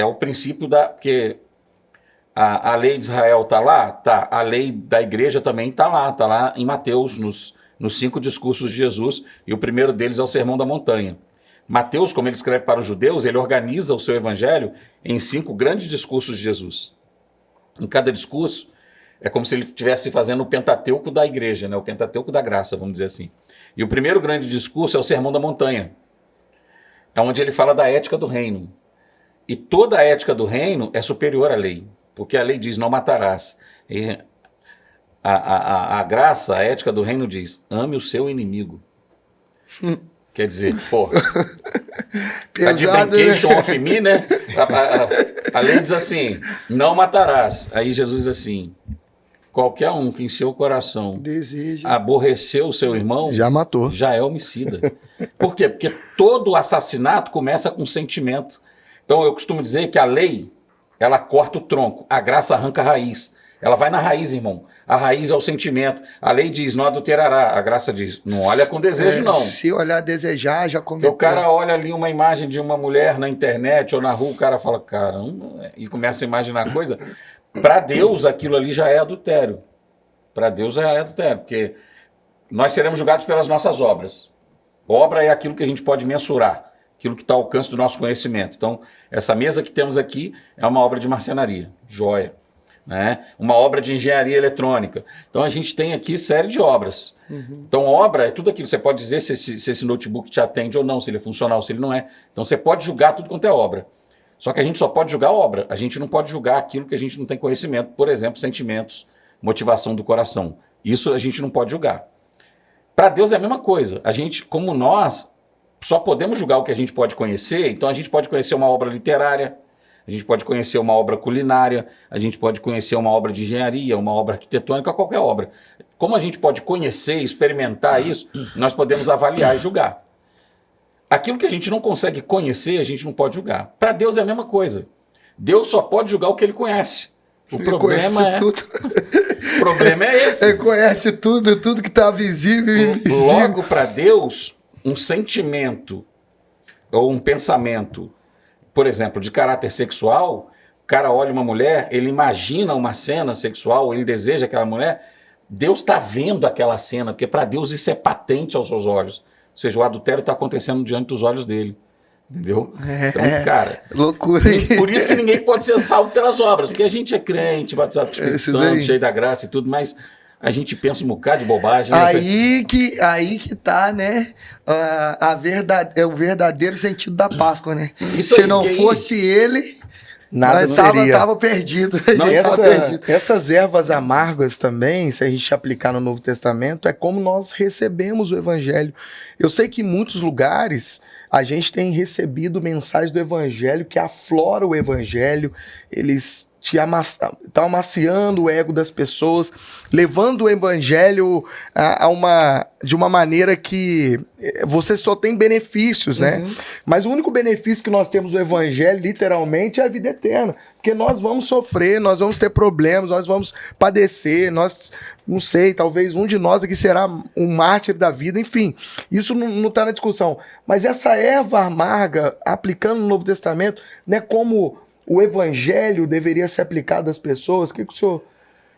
o princípio porque a lei de Israel está lá, tá. A lei da igreja também está lá em Mateus, nos 5 discursos de Jesus, e o primeiro deles é o Sermão da Montanha. Mateus, como ele escreve para os judeus, ele organiza o seu evangelho em 5 grandes discursos de Jesus. Em cada discurso, é como se ele estivesse fazendo o Pentateuco da igreja, né? O Pentateuco da graça, vamos dizer assim. E o primeiro grande discurso é o Sermão da Montanha, é onde ele fala da ética do reino. E toda a ética do reino é superior à lei, porque a lei diz não matarás. E a graça, a ética do reino diz ame o seu inimigo. Quer dizer, pô, Pesado, né? Adjudication of me, né? A lei diz assim, não matarás. Aí Jesus diz assim, qualquer um que em seu coração Deseja. aborreceu o seu irmão, Já matou. já é homicida. Por quê? Porque todo assassinato começa com sentimento. Então eu costumo dizer que a lei, ela corta o tronco, a graça arranca a raiz. Ela vai na raiz, irmão. A raiz é o sentimento. A lei diz, não adulterará. A graça diz, não olha com desejo, não. Se olhar desejar, já Porque cometeu. o cara olha ali uma imagem de uma mulher na internet ou na rua, o cara fala, caramba, e começa a imaginar coisa. Para Deus, aquilo ali já é adultério. Para Deus já é adultério, porque nós seremos julgados pelas nossas obras. Obra é aquilo que a gente pode mensurar, aquilo que está ao alcance do nosso conhecimento. Então, essa mesa que temos aqui é uma obra de marcenaria, joia. Né? Uma obra de engenharia eletrônica. Então a gente tem aqui série de obras. Então obra é tudo aquilo. Você pode dizer se esse notebook te atende ou não, se ele é funcional, se ele não é. Então você pode julgar tudo quanto é obra. Só que a gente só pode julgar obra. A gente não pode julgar aquilo que a gente não tem conhecimento. Por exemplo, sentimentos, motivação do coração. Isso a gente não pode julgar. Para Deus é a mesma coisa. A gente, como nós, só podemos julgar o que a gente pode conhecer. Então a gente pode conhecer uma obra literária, a gente pode conhecer uma obra culinária, a gente pode conhecer uma obra de engenharia, uma obra arquitetônica, qualquer obra. Como a gente pode conhecer, experimentar isso, nós podemos avaliar e julgar. Aquilo que a gente não consegue conhecer, a gente não pode julgar. Para Deus é a mesma coisa. Deus só pode julgar o que ele conhece. O problema tudo. O problema é esse. Ele conhece tudo que está visível e invisível. Logo, para Deus, um sentimento ou um pensamento, por exemplo, de caráter sexual, o cara olha uma mulher, ele imagina uma cena sexual, ele deseja aquela mulher, Deus está vendo aquela cena, porque para Deus isso é patente aos seus olhos. Ou seja, o adultério está acontecendo diante dos olhos dele. Entendeu? Então, cara... Loucura, hein? Por isso que ninguém pode ser salvo pelas obras, porque a gente é crente, batizado com o Espírito Santo, cheio da graça e tudo, mas a gente pensa um bocado de bobagem. Aí que tá, né, o verdadeiro sentido da Páscoa, né? Isso Se aí, não fosse ele, nada nós seria. tava perdido. Essas ervas amargas também, se a gente aplicar no Novo Testamento, é como nós recebemos o Evangelho. Eu sei que em muitos lugares a gente tem recebido mensagens do Evangelho que aflora o Evangelho, eles estão amaciando o ego das pessoas, levando o Evangelho de uma maneira que você só tem benefícios, né? Mas o único benefício que nós temos do Evangelho, literalmente, é a vida eterna. Porque nós vamos sofrer, nós vamos ter problemas, nós vamos padecer, não sei, talvez um de nós aqui será um mártir da vida, enfim. Isso não está na discussão. Mas essa erva amarga, aplicando no Novo Testamento, né, como o Evangelho deveria ser aplicado às pessoas? O que o senhor...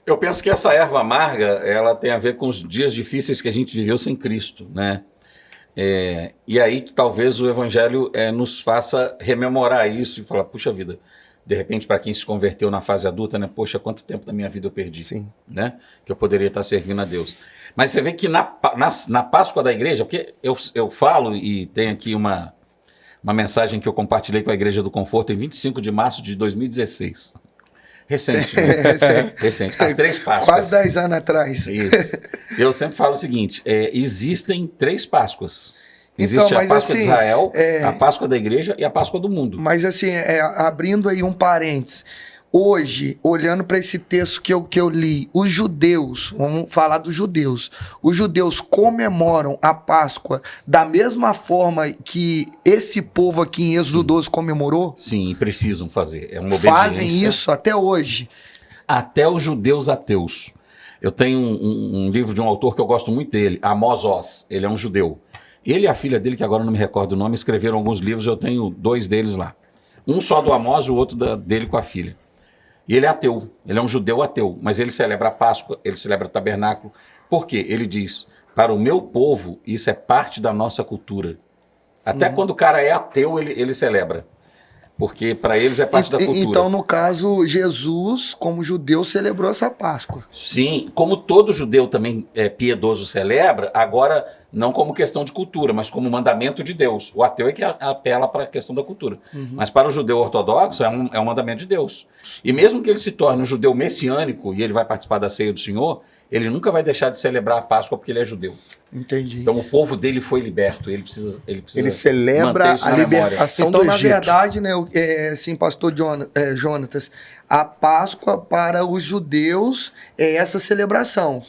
Eu penso que essa erva amarga, ela tem a ver com os dias difíceis que a gente viveu sem Cristo, né? E aí que talvez o Evangelho nos faça rememorar isso e falar, puxa vida, de repente para quem se converteu na fase adulta, né? Poxa, quanto tempo da minha vida eu perdi, Sim. Né? Que eu poderia estar servindo a Deus. Mas você vê que na Páscoa da igreja, porque eu falo e tem aqui uma mensagem que eu compartilhei com a Igreja do Conforto em 25 de março de 2016. Recente, né? Recente. As 3 Páscoas. Quase 10 anos atrás. Isso. Eu sempre falo o seguinte, existem 3 Páscoas. Existe Então, a Páscoa de Israel, a Páscoa da igreja e a Páscoa do mundo. Mas assim, abrindo aí um parênteses, hoje, olhando para esse texto que eu li, os judeus, vamos falar dos judeus, os judeus comemoram a Páscoa da mesma forma que esse povo aqui em Êxodo 12 comemorou? Sim, precisam fazer. É uma obediência. Fazem isso até hoje. Até os judeus ateus. Eu tenho um livro de um autor que eu gosto muito dele, Amos Oz. Ele é um judeu. Ele e a filha dele, que agora não me recordo o nome, escreveram alguns livros, eu tenho 2 deles lá. Um só do Amos, o outro dele com a filha. E ele é ateu, ele é um judeu ateu, mas ele celebra a Páscoa, ele celebra o tabernáculo. Por quê? Ele diz, para o meu povo, isso é parte da nossa cultura. Até quando o cara é ateu, ele celebra. Porque para eles é parte da cultura. Então, no caso, Jesus, como judeu, celebrou essa Páscoa. Sim, como todo judeu também piedoso celebra, agora não como questão de cultura, mas como mandamento de Deus. O ateu é que apela para a questão da cultura. Mas para o judeu ortodoxo é um mandamento de Deus. E mesmo que ele se torne um judeu messiânico e ele vai participar da ceia do Senhor, ele nunca vai deixar de celebrar a Páscoa porque ele é judeu. Entendi. Então o povo dele foi liberto, ele precisa Ele celebra a libertação então, do na Egito. verdade, né, assim, pastor Jonatas, a Páscoa para os judeus é essa celebração.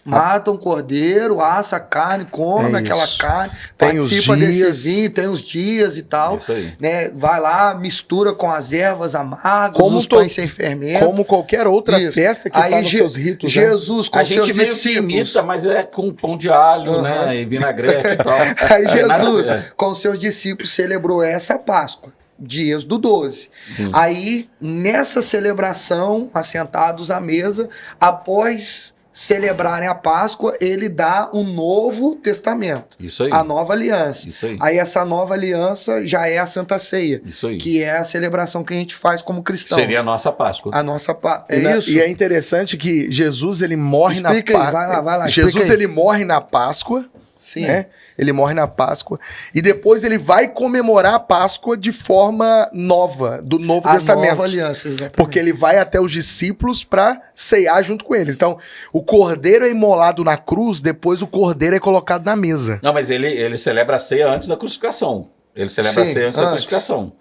Mata um cordeiro, assa a carne, come aquela carne, tem participa desse vinho, tem os dias e tal. Isso aí. Né, vai lá, mistura com as ervas amargas, Como os pães sem fermento. Como qualquer outra Isso. festa que Aí faz os seus ritos. Né? Jesus com A seus gente meio que discípulos. imita, mas é com pão de alho, né? E vinagrete e tal. Aí Jesus, nada- com seus discípulos, celebrou essa Páscoa, de Êxodo 12. Sim. Aí, nessa celebração, assentados à mesa, após celebrarem a Páscoa, ele dá um novo testamento, Isso aí. a nova aliança. Isso aí. Aí essa nova aliança já é a Santa Ceia, Isso aí. que é a celebração que a gente faz como cristãos. Seria a nossa Páscoa. A nossa é isso? E é interessante que Jesus, ele morre Explica na aí, Páscoa. vai lá, Jesus, explica aí. ele morre na Páscoa. Sim. Né? Ele morre na Páscoa. E depois ele vai comemorar a Páscoa de forma nova, do Novo A Testamento. nova aliança, exatamente. Porque ele vai até os discípulos para ceiar junto com eles. Então, o cordeiro é imolado na cruz, depois o cordeiro é colocado na mesa. Não, mas ele celebra a ceia antes da crucificação. Ele celebra Sim, a ceia antes da antes. crucificação.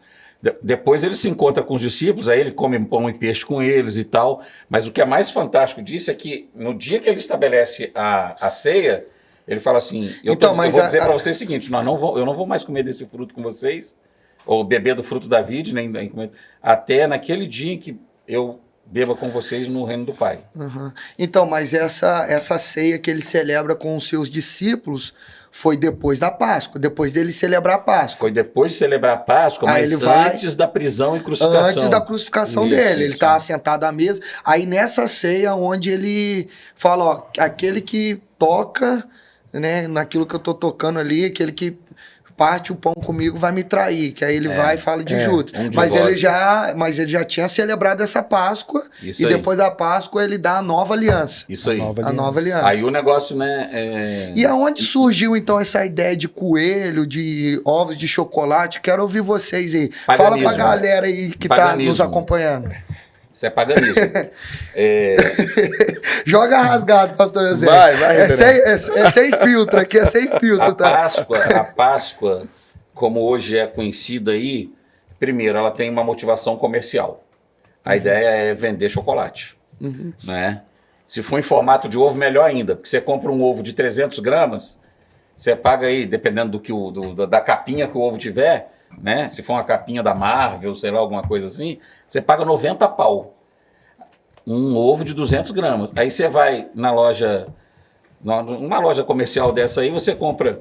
Depois ele se encontra com os discípulos, aí ele come pão e peixe com eles e tal. Mas o que é mais fantástico disso é que no dia que ele estabelece a ceia, ele fala assim, eu vou dizer para vocês o seguinte, eu não vou mais comer desse fruto com vocês, ou beber do fruto da vide, nem comer, até naquele dia em que eu beba com vocês no reino do Pai. Uhum. Então, mas essa ceia que ele celebra com os seus discípulos foi depois da Páscoa, depois dele celebrar a Páscoa. Foi depois de celebrar a Páscoa, Aí mas ele vai- antes da prisão e crucificação. Antes da crucificação Isso, dele, ele isso. está sentado à mesa. Aí nessa ceia onde ele fala, ó, aquele que toca, né, naquilo que eu tô tocando ali, aquele que parte o pão comigo vai me trair, que aí ele vai e fala de Judas. um de Mas vós. ele já tinha celebrado essa Páscoa Isso e aí. depois da Páscoa ele dá a nova aliança. Isso aí. A nova aliança. Aí o negócio, né? E aonde surgiu então essa ideia de coelho, de ovos de chocolate? Quero ouvir vocês aí. Fala Paganismo. pra galera aí que tá Paganismo. nos acompanhando. Isso é paganismo. Joga rasgado, pastor José. Vai, é sem filtro, aqui é sem filtro, tá? A Páscoa, como hoje é conhecida aí, primeiro, ela tem uma motivação comercial. A ideia é vender chocolate, né? Se for em formato de ovo, melhor ainda, porque você compra um ovo de 300 gramas, você paga aí, dependendo da capinha que o ovo tiver, né? Se for uma capinha da Marvel, sei lá, alguma coisa assim, você paga 90 pau. Um ovo de 200 gramas. Aí você vai na loja, numa loja comercial dessa aí, você compra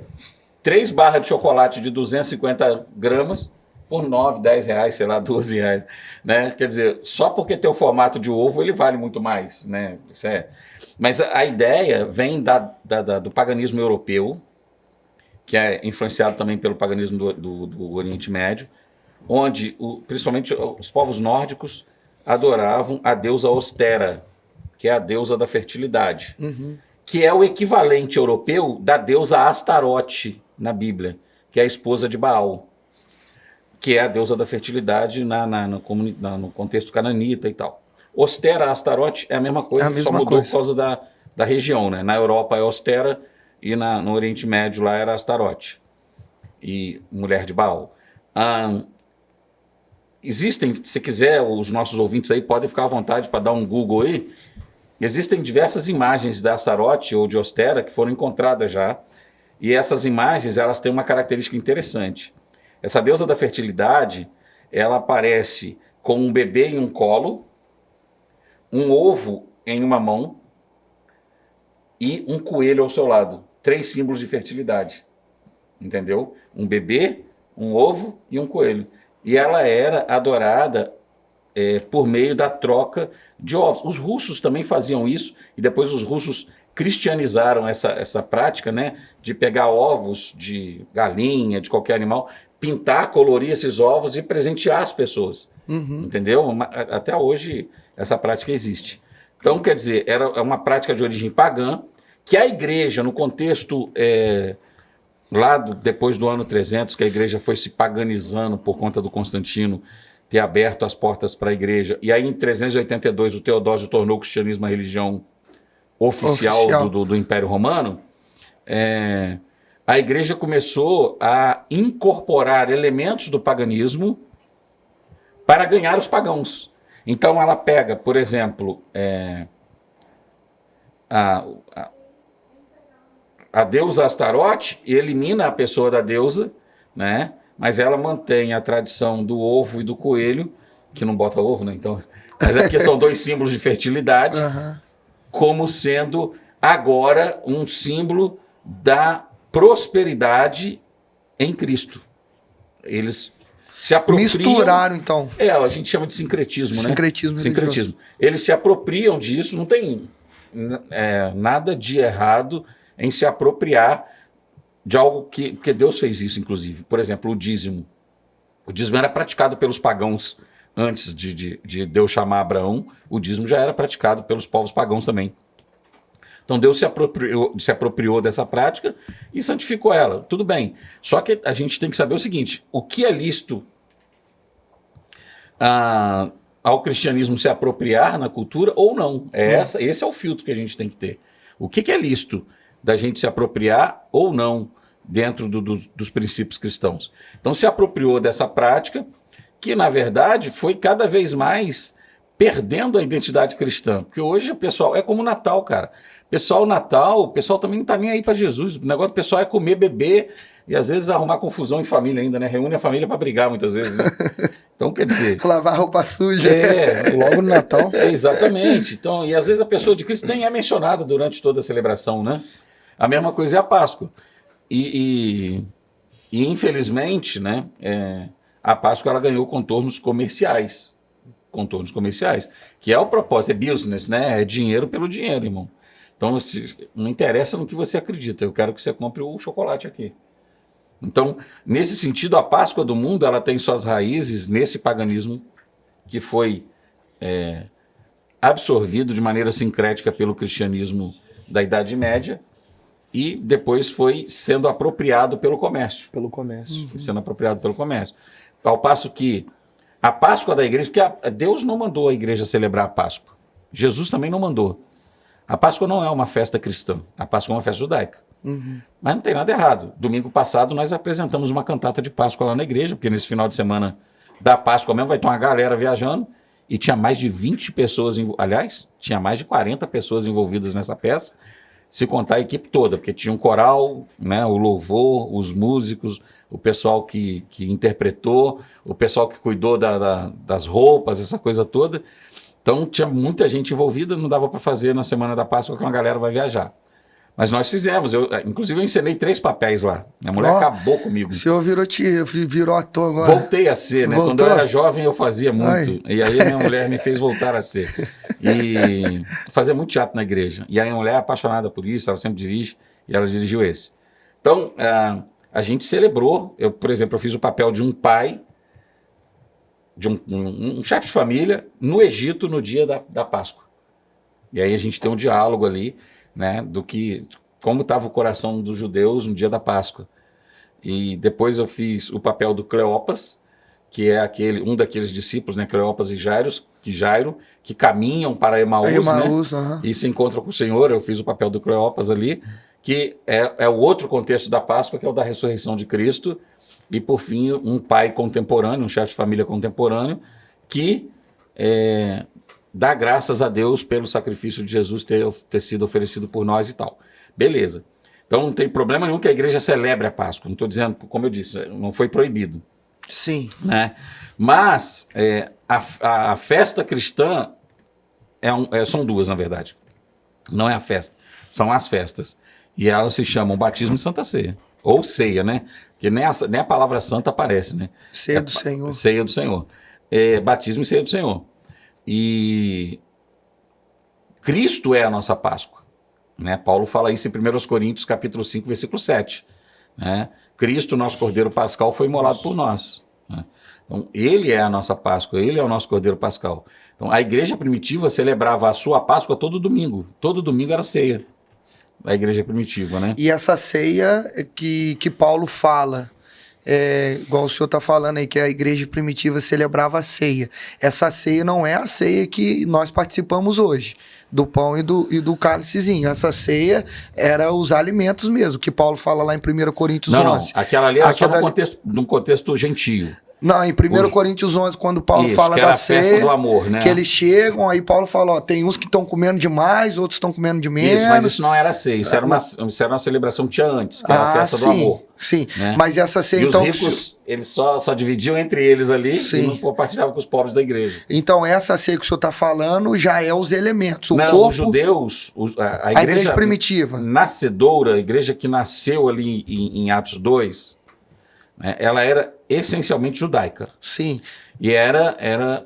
3 barras de chocolate de 250 gramas por 9, 10 reais, sei lá, 12 reais. Né? Quer dizer, só porque tem o formato de ovo, ele vale muito mais. Né? Isso é... Mas a ideia vem do paganismo europeu, que é influenciado também pelo paganismo do Oriente Médio, onde principalmente os povos nórdicos adoravam a deusa Ostera, que é a deusa da fertilidade, que é o equivalente europeu da deusa Astarote na Bíblia, que é a esposa de Baal, que é a deusa da fertilidade no contexto cananita e tal. Ostera, Astarote é a mesma coisa, só mudou por causa da região. Né? Na Europa é Ostera e no Oriente Médio lá era Astarote, e mulher de Baal. Existem, se quiser, os nossos ouvintes aí podem ficar à vontade para dar um Google aí. Existem diversas imagens da Astarote ou de Ostera que foram encontradas já. E essas imagens, elas têm uma característica interessante. Essa deusa da fertilidade, ela aparece com um bebê em um colo, um ovo em uma mão e um coelho ao seu lado. 3 símbolos de fertilidade. Entendeu? Um bebê, um ovo e um coelho. E ela era adorada por meio da troca de ovos. Os russos também faziam isso, e depois os russos cristianizaram essa prática, né, de pegar ovos de galinha, de qualquer animal, pintar, colorir esses ovos e presentear as pessoas. Entendeu? Até hoje essa prática existe. Então, quer dizer, era uma prática de origem pagã, que a igreja, no contexto depois do ano 300, que a igreja foi se paganizando por conta do Constantino ter aberto as portas para a igreja, e aí em 382 o Teodósio tornou o cristianismo a religião oficial. Do Império Romano, a igreja começou a incorporar elementos do paganismo para ganhar os pagãos. Então ela pega, por exemplo, a deusa Astarote e elimina a pessoa da deusa, né? Mas ela mantém a tradição do ovo e do coelho, que não bota ovo, né? Então, mas é porque são dois símbolos de fertilidade, como sendo agora um símbolo da prosperidade em Cristo. Eles se apropriam... Misturaram, então. A gente chama de sincretismo, né? Sincretismo. Eles se apropriam disso, não tem nada de errado em se apropriar de algo que Deus fez isso, inclusive. Por exemplo, o dízimo. O dízimo era praticado pelos pagãos antes de Deus chamar Abraão. O dízimo já era praticado pelos povos pagãos também. Então Deus se apropriou dessa prática e santificou ela. Tudo bem. Só que a gente tem que saber o seguinte: o que é lícito ao cristianismo se apropriar na cultura ou não? Esse é o filtro que a gente tem que ter. O que é lícito da gente se apropriar ou não dentro dos princípios cristãos? Então se apropriou dessa prática que, na verdade, foi cada vez mais perdendo a identidade cristã. Porque hoje o pessoal é como o Natal, cara. O pessoal também não está nem aí para Jesus. O negócio do pessoal é comer, beber e às vezes arrumar confusão em família ainda, né? Reúne a família para brigar muitas vezes, né? Então, quer dizer... Lavar roupa suja. Logo no Natal. Exatamente. Então, e às vezes a pessoa de Cristo nem é mencionada durante toda a celebração, né? A mesma coisa é a Páscoa. E infelizmente, né, a Páscoa ela ganhou contornos comerciais, que é o propósito, é business, né? É dinheiro pelo dinheiro, irmão. Então, não interessa no que você acredita, eu quero que você compre o chocolate aqui. Então, nesse sentido, a Páscoa do mundo ela tem suas raízes nesse paganismo que foi absorvido de maneira sincrética pelo cristianismo da Idade Média e depois foi sendo apropriado pelo comércio. Foi sendo apropriado pelo comércio. Ao passo que a Páscoa da igreja, porque Deus não mandou a igreja celebrar a Páscoa. Jesus também não mandou. A Páscoa não é uma festa cristã, a Páscoa é uma festa judaica. Mas não tem nada errado. Domingo passado nós apresentamos uma cantata de Páscoa lá na igreja, porque nesse final de semana da Páscoa mesmo vai ter uma galera viajando e tinha mais de 20 pessoas, aliás, tinha mais de 40 pessoas envolvidas nessa peça, se contar a equipe toda, porque tinha um coral, né, o louvor, os músicos, o pessoal que interpretou, o pessoal que cuidou das roupas, essa coisa toda. Então tinha muita gente envolvida, não dava para fazer na semana da Páscoa que uma galera vai viajar. Mas nós fizemos, inclusive eu encenei 3 papéis lá. Minha mulher acabou comigo. O senhor virou ator agora. Voltei a ser, né? Quando eu era jovem eu fazia muito. E aí minha mulher me fez voltar a ser. E fazia muito teatro na igreja. E aí a mulher é apaixonada por isso, ela sempre dirige, e ela dirigiu esse. Então, a gente celebrou. Por exemplo, eu fiz o papel de um pai, de um chefe de família, no Egito no dia da Páscoa. E aí a gente tem um diálogo ali, né, como estava o coração dos judeus no dia da Páscoa. E depois eu fiz o papel do Cleopas, que é um daqueles discípulos, né, Cleopas e Jairo, que caminham para Emaús, né, e se encontram com o Senhor. Eu fiz o papel do Cleopas ali, que é o outro contexto da Páscoa, que é o da ressurreição de Cristo. E, por fim, um pai contemporâneo, um chefe de família contemporâneo, que dá graças a Deus pelo sacrifício de Jesus ter sido oferecido por nós e tal. Beleza. Então não tem problema nenhum que a igreja celebre a Páscoa. Não estou dizendo, como eu disse, não foi proibido. Sim. Né? Mas a festa cristã são 2, na verdade. Não é a festa, são as festas. E elas se chamam batismo e Santa Ceia. Ou ceia, né? Porque nem a palavra santa aparece, né? Ceia do Senhor. Ceia do Senhor. Batismo e ceia do Senhor. E Cristo é a nossa Páscoa, né? Paulo fala isso em 1 Coríntios capítulo 5, versículo 7, né? Cristo, nosso Cordeiro Pascal, foi imolado por nós, né? Então, ele é a nossa Páscoa, ele é o nosso Cordeiro Pascal. Então, a igreja primitiva celebrava a sua Páscoa todo domingo era ceia, a igreja primitiva, né? E essa ceia que Paulo fala, igual o senhor está falando aí, que a igreja primitiva celebrava a ceia. Essa ceia não é a ceia que nós participamos hoje, do pão e do cálicezinho. Essa ceia era os alimentos mesmo, que Paulo fala lá em 1 Coríntios 11. Não, aquela ali era só num contexto gentio. Não, em 1 Coríntios 11, quando Paulo fala da ceia, festa do amor, né? que eles chegam, aí Paulo fala, ó, tem uns que estão comendo demais, outros estão comendo de menos. Isso, mas isso não era ceia, isso era uma celebração que tinha antes, que era a festa do amor. Sim, né? Mas essa ceia, e então... os ricos, eles só dividiam entre eles ali e não compartilhavam com os pobres da igreja. Então, essa ceia que o senhor está falando já é os elementos, o corpo... Os judeus, a igreja primitiva. Nascedoura, a igreja que nasceu ali em Atos 2... ela era essencialmente judaica. Sim. E era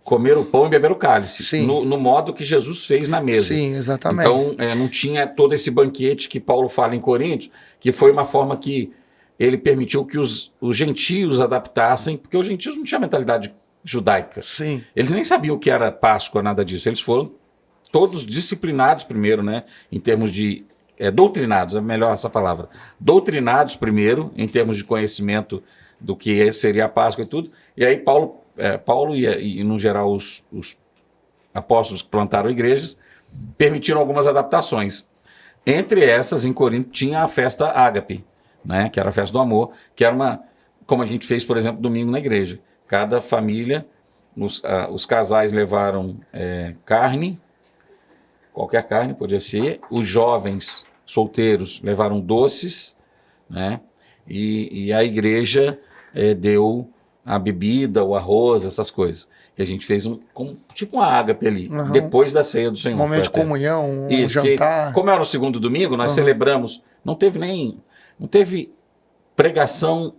comer o pão e beber o cálice. Sim. No modo que Jesus fez na mesa. Sim, exatamente. Então, não tinha todo esse banquete que Paulo fala em Coríntios, que foi uma forma que ele permitiu que os gentios adaptassem, porque os gentios não tinham mentalidade judaica. Sim. Eles nem sabiam o que era Páscoa, nada disso. Eles foram todos disciplinados primeiro, né, em termos de... doutrinados, é melhor essa palavra. Doutrinados primeiro, em termos de conhecimento do que seria a Páscoa e tudo. E aí Paulo e no geral, os apóstolos que plantaram igrejas, permitiram algumas adaptações. Entre essas, em Corinto, tinha a festa Ágape, né, que era a festa do amor, que era como a gente fez, por exemplo, domingo na igreja. Cada família, os casais levaram carne, qualquer carne podia ser, os jovens solteiros levaram doces, né? E a igreja deu a bebida, o arroz, essas coisas. E a gente fez tipo uma ágape ali, depois da ceia do Senhor. Um momento de comunhão, um jantar. Como era o segundo domingo, nós celebramos, não teve pregação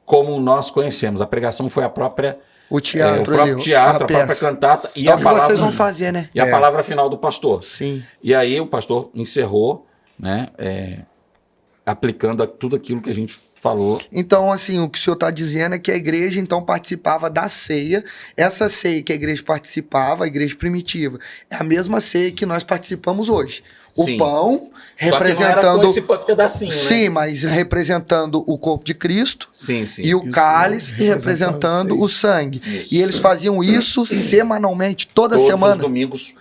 como nós conhecemos. A pregação foi o próprio teatro, a própria cantata e a palavra. Que vocês vão fazer, né? E a palavra final do pastor. Sim. E aí o pastor encerrou, né, aplicando tudo aquilo que a gente falou. Então, assim, o que o senhor está dizendo é que a igreja, então, participava da ceia. Essa ceia que a igreja participava, a igreja primitiva, é a mesma ceia que nós participamos hoje. O Sim. Pão representando... Só que não era com esse pedacinho, sim, né? mas representando o corpo de Cristo. Sim, sim. E o cálice representando o sangue. Isso. E eles faziam isso semanalmente, toda semana. Todos os domingos,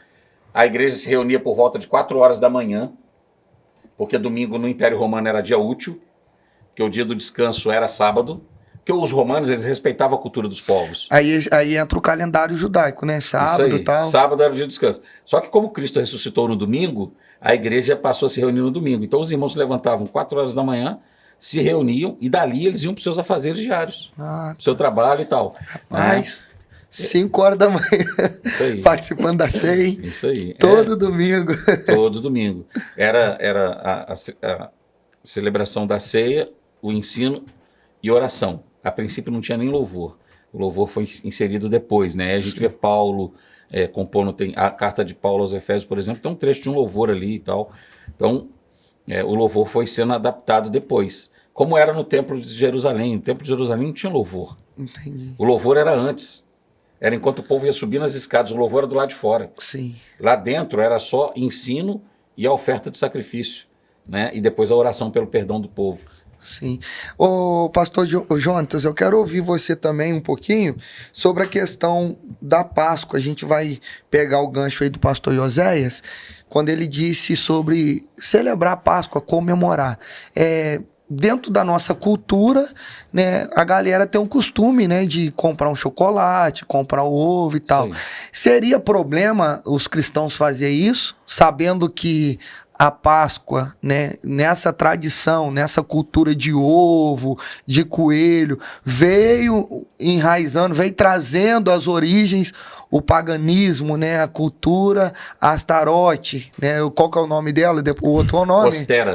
a igreja se reunia por volta de 4 horas da manhã, porque domingo no Império Romano era dia útil, que o dia do descanso era sábado, porque os romanos eles respeitavam a cultura dos povos. Aí entra o calendário judaico, né? Sábado e tal. Sábado era o dia do descanso. Só que como Cristo ressuscitou no domingo, a igreja passou a se reunir no domingo. Então os irmãos se levantavam 4 horas da manhã, se reuniam e dali eles iam para os seus afazeres diários, para o seu trabalho e tal. Rapaz, 5 horas da manhã, isso aí. Participando da ceia. Isso aí. Todo domingo. Todo domingo. Era a celebração da ceia, o ensino e oração. A princípio não tinha nem louvor. O louvor foi inserido depois, né? A gente vê Paulo compondo, tem a carta de Paulo aos Efésios, por exemplo, tem um trecho de um louvor ali e tal. Então, o louvor foi sendo adaptado depois. Como era no Templo de Jerusalém. No Templo de Jerusalém não tinha louvor. Entendi. O louvor era antes. Era enquanto o povo ia subir nas escadas. O louvor era do lado de fora. Sim. Lá dentro era só ensino e a oferta de sacrifício, né? E depois a oração pelo perdão do povo. Sim. Ô, pastor Jonatas, eu quero ouvir você também um pouquinho sobre a questão da Páscoa. A gente vai pegar o gancho aí do pastor Oséias, quando ele disse sobre celebrar a Páscoa, comemorar. Dentro da nossa cultura, né, a galera tem um costume, né, de comprar um chocolate, comprar um ovo e tal. Sim. Seria problema os cristãos fazerem isso, sabendo que a Páscoa, né, nessa tradição, nessa cultura de ovo, de coelho, veio enraizando, veio trazendo as origens, o paganismo, né, a cultura Astarote, né, qual que é o nome dela? O outro nome?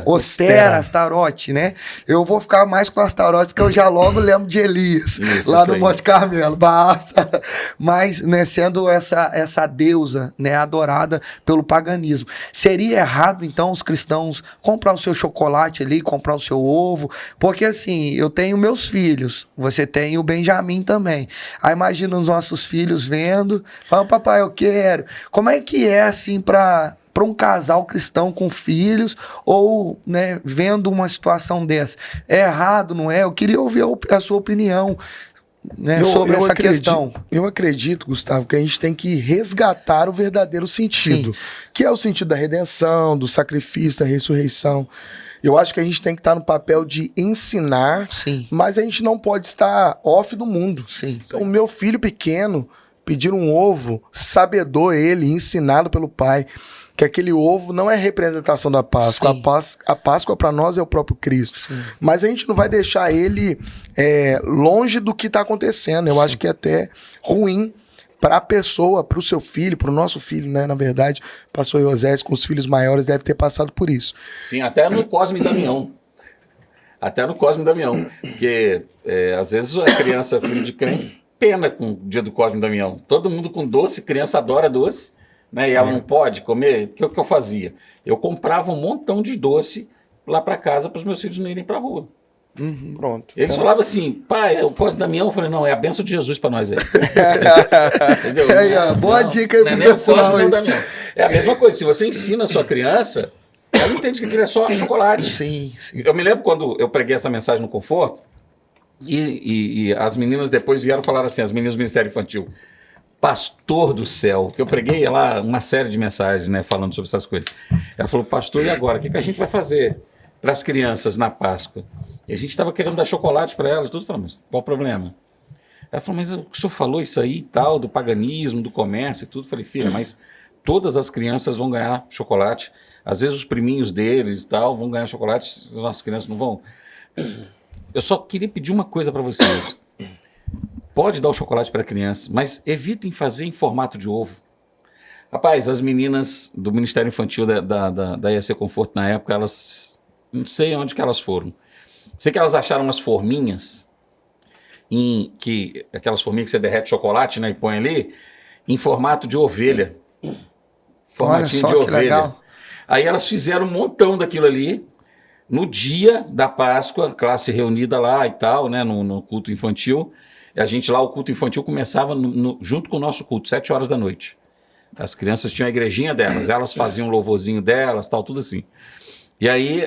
Ostera, Astarote, né? Eu vou ficar mais com Astarote, porque eu já logo lembro de Elias, isso, lá no Monte Carmelo, basta. Mas, né, sendo essa deusa, né, adorada pelo paganismo. Seria errado, então, os cristãos comprar o seu chocolate ali, comprar o seu ovo? Porque, assim, eu tenho meus filhos, você tem o Benjamin também. Aí imagina os nossos filhos vendo fala, papai, eu quero. Como é que é, assim, para um casal cristão com filhos, ou, né, vendo uma situação dessa? É errado, não é? Eu queria ouvir a sua opinião, né, sobre essa questão. Eu acredito, Gustavo, que a gente tem que resgatar o verdadeiro sentido, que é o sentido da redenção, do sacrifício, da ressurreição. Eu acho que a gente tem que estar no papel de ensinar, mas a gente não pode estar off do mundo. Então, o meu filho pequeno pedir um ovo, sabedor ele, ensinado pelo pai, que aquele ovo não é representação da Páscoa. A Páscoa para nós é o próprio Cristo. Mas a gente não vai deixar ele longe do que está acontecendo. Eu acho que é até ruim para a pessoa, para o seu filho, para o nosso filho, né? Na verdade, o pastor José, com os filhos maiores, deve ter passado por isso. Sim, até no Cosme e Damião. Até no Cosme e Damião. Porque, às vezes, a criança, filho de crente, pena com o dia do Cosme e Damião. Todo mundo com doce, criança adora doce, né? E ela não pode comer. O que eu fazia? Eu comprava um montão de doce lá para casa para os meus filhos não irem para a rua. Pronto. Eles falavam assim, pai, o Cosme e Damião. Eu falei, não, é a bênção de Jesus para nós aí. Entendeu? Boa dica aí pro pessoal. É a mesma coisa, se você ensina a sua criança, ela entende que aquilo é só chocolate. Sim. Eu me lembro quando eu preguei essa mensagem no Conforto, e as meninas depois vieram falar assim, as meninas do Ministério Infantil, pastor do céu, que eu preguei lá uma série de mensagens, né, falando sobre essas coisas. Ela falou, pastor, e agora? O que a gente vai fazer para as crianças na Páscoa? E a gente estava querendo dar chocolate para elas, tudo. Falamos, qual o problema? Ela falou, mas o senhor falou isso aí e tal, do paganismo, do comércio e tudo. Eu falei, filha, mas todas as crianças vão ganhar chocolate. Às vezes os priminhos deles e tal vão ganhar chocolate, as nossas crianças não vão. Eu só queria pedir uma coisa para vocês. Pode dar o chocolate para a criança, mas evitem fazer em formato de ovo. Rapaz, as meninas do Ministério Infantil da IAC Conforto na época, elas, não sei onde que elas foram. Sei que elas acharam umas forminhas, aquelas forminhas que você derrete chocolate, né, e põe ali, em formato de ovelha. Formatinho de ovelha. Legal. Aí elas fizeram um montão daquilo ali, no dia da Páscoa, classe reunida lá e tal, né, no culto infantil. E a gente lá, o culto infantil começava junto com o nosso culto, 7 horas da noite. As crianças tinham a igrejinha delas, elas faziam o louvorzinho delas, tal, tudo assim. E aí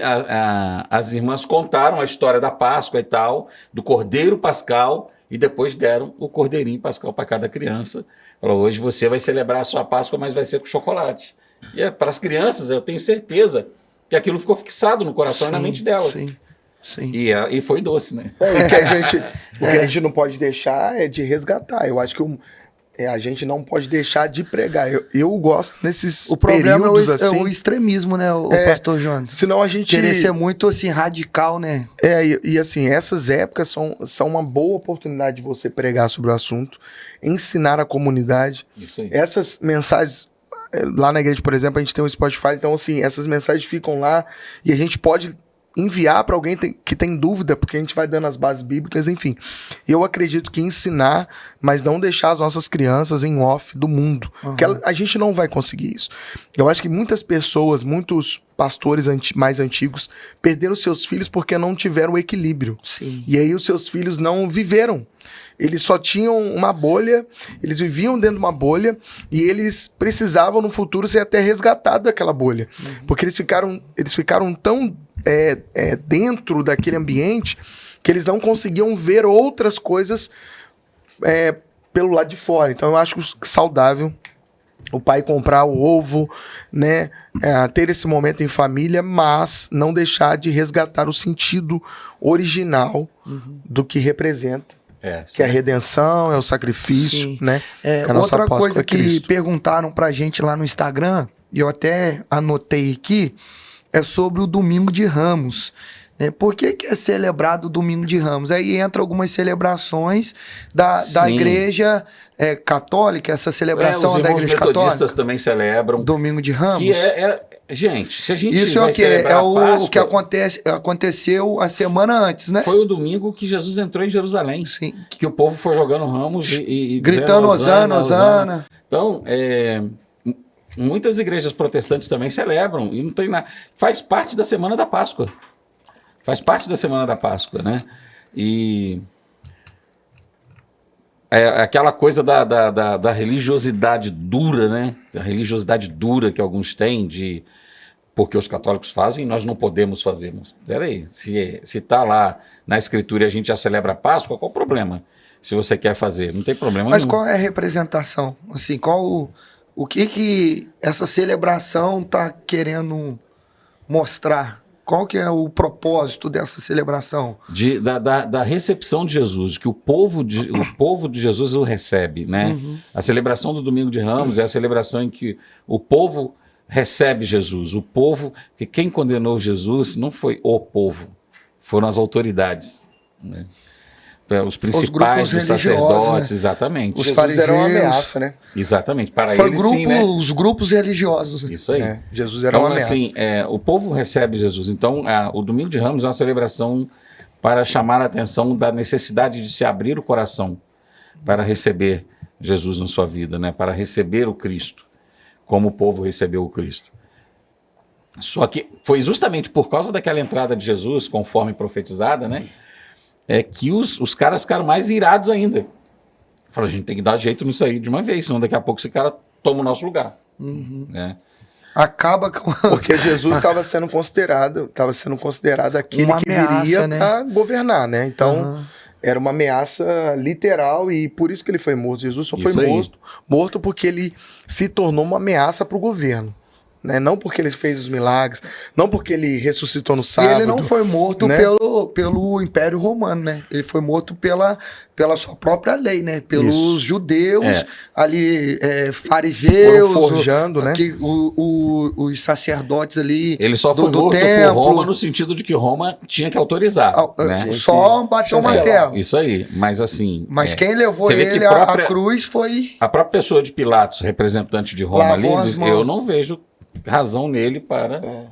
as irmãs contaram a história da Páscoa e tal, do Cordeiro Pascal, e depois deram o Cordeirinho Pascal para cada criança. Falou, hoje você vai celebrar a sua Páscoa, mas vai ser com chocolate. E para as crianças, eu tenho certeza que aquilo ficou fixado no coração e na mente delas. Sim. E foi doce, né? O que a gente não pode deixar é de resgatar. Eu acho que a gente não pode deixar de pregar. Eu gosto nesses o problema períodos é assim. O extremismo, né, o pastor Jonas? Senão a gente querer ser muito assim radical, né? E assim, essas épocas são uma boa oportunidade de você pregar sobre o assunto, ensinar a comunidade. Isso aí. Essas mensagens lá na igreja, por exemplo, a gente tem um Spotify, então assim, essas mensagens ficam lá e a gente pode enviar para alguém que tem dúvida, porque a gente vai dando as bases bíblicas, enfim. Eu acredito que ensinar, mas não deixar as nossas crianças em off do mundo. Porque a gente não vai conseguir isso. Eu acho que muitas pessoas, muitos pastores mais antigos, perderam seus filhos porque não tiveram o equilíbrio. Sim. E aí os seus filhos não viveram. Eles só tinham uma bolha, eles viviam dentro de uma bolha e eles precisavam no futuro ser até resgatados daquela bolha. Porque eles ficaram tão dentro daquele ambiente que eles não conseguiam ver outras coisas pelo lado de fora. Então eu acho saudável o pai comprar o ovo, né, ter esse momento em família, mas não deixar de resgatar o sentido original do que representa. Que é a redenção, é o sacrifício, né? Outra coisa que perguntaram pra gente lá no Instagram, e eu até anotei aqui, é sobre o Domingo de Ramos. Né? Por que é celebrado o Domingo de Ramos? Aí entra algumas celebrações da igreja católica, essa celebração da igreja católica. Os metodistas também celebram. Domingo de Ramos. Que gente, se a gente isso vai celebrar o que aconteceu a semana antes, né? Foi o domingo que Jesus entrou em Jerusalém. Sim. Que o povo foi jogando ramos e gritando Hosana. Então, muitas igrejas protestantes também celebram e não tem nada. Faz parte da Semana da Páscoa. Faz parte da Semana da Páscoa, né? E aquela coisa da religiosidade dura, né? A religiosidade dura que alguns têm porque os católicos fazem, nós não podemos fazer. Mas, peraí, se está lá na Escritura e a gente já celebra a Páscoa, qual o problema? Se você quer fazer, não tem problema Mas nenhum. qual é a representação? Assim, o que essa celebração está querendo mostrar? Qual que é o propósito dessa celebração? Da recepção de Jesus, que o povo de Jesus o recebe, né? Uhum. A celebração do Domingo de Ramos é a celebração em que o povo recebe Jesus. O povo, que quem condenou Jesus não foi o povo, foram as autoridades, né? Os principais, os sacerdotes, né? Exatamente. Os fariseus eram uma ameaça, né? Exatamente, para Foi eles sim, né? Os grupos religiosos. Isso aí. Jesus era uma ameaça. Assim, o povo recebe Jesus. Então, o Domingo de Ramos é uma celebração para chamar a atenção da necessidade de se abrir o coração para receber Jesus na sua vida, né? Para receber o Cristo, como o povo recebeu o Cristo. Só que foi justamente por causa daquela entrada de Jesus, conforme profetizada, né? Que os caras ficaram mais irados ainda. Falaram, a gente tem que dar jeito nisso aí de uma vez, senão daqui a pouco esse cara toma o nosso lugar. Uhum. Né? Acaba com... Porque Jesus estava sendo considerado aquele Uma que ameaça, viria né? para governar, né? Então, Uhum. era uma ameaça literal e por isso que ele foi morto. Jesus só foi Isso aí. morto porque ele se tornou uma ameaça para o governo. Né? Não porque ele fez os milagres, não porque ele ressuscitou no E sábado. ele não foi morto, né? pelo Império Romano, né? Ele foi morto pela sua própria lei, né? Pelos Isso. judeus, ali, fariseus, Foram forjando, né? Os sacerdotes ali Ele só foi do morto templo. por Roma no sentido de que Roma tinha que autorizar. né? Só bateu o martelo. Isso aí, mas assim... Mas quem levou você vê que ele à cruz foi... A própria pessoa de Pilatos, representante de Roma ali, Lavou as diz, mãos. eu não vejo razão nele para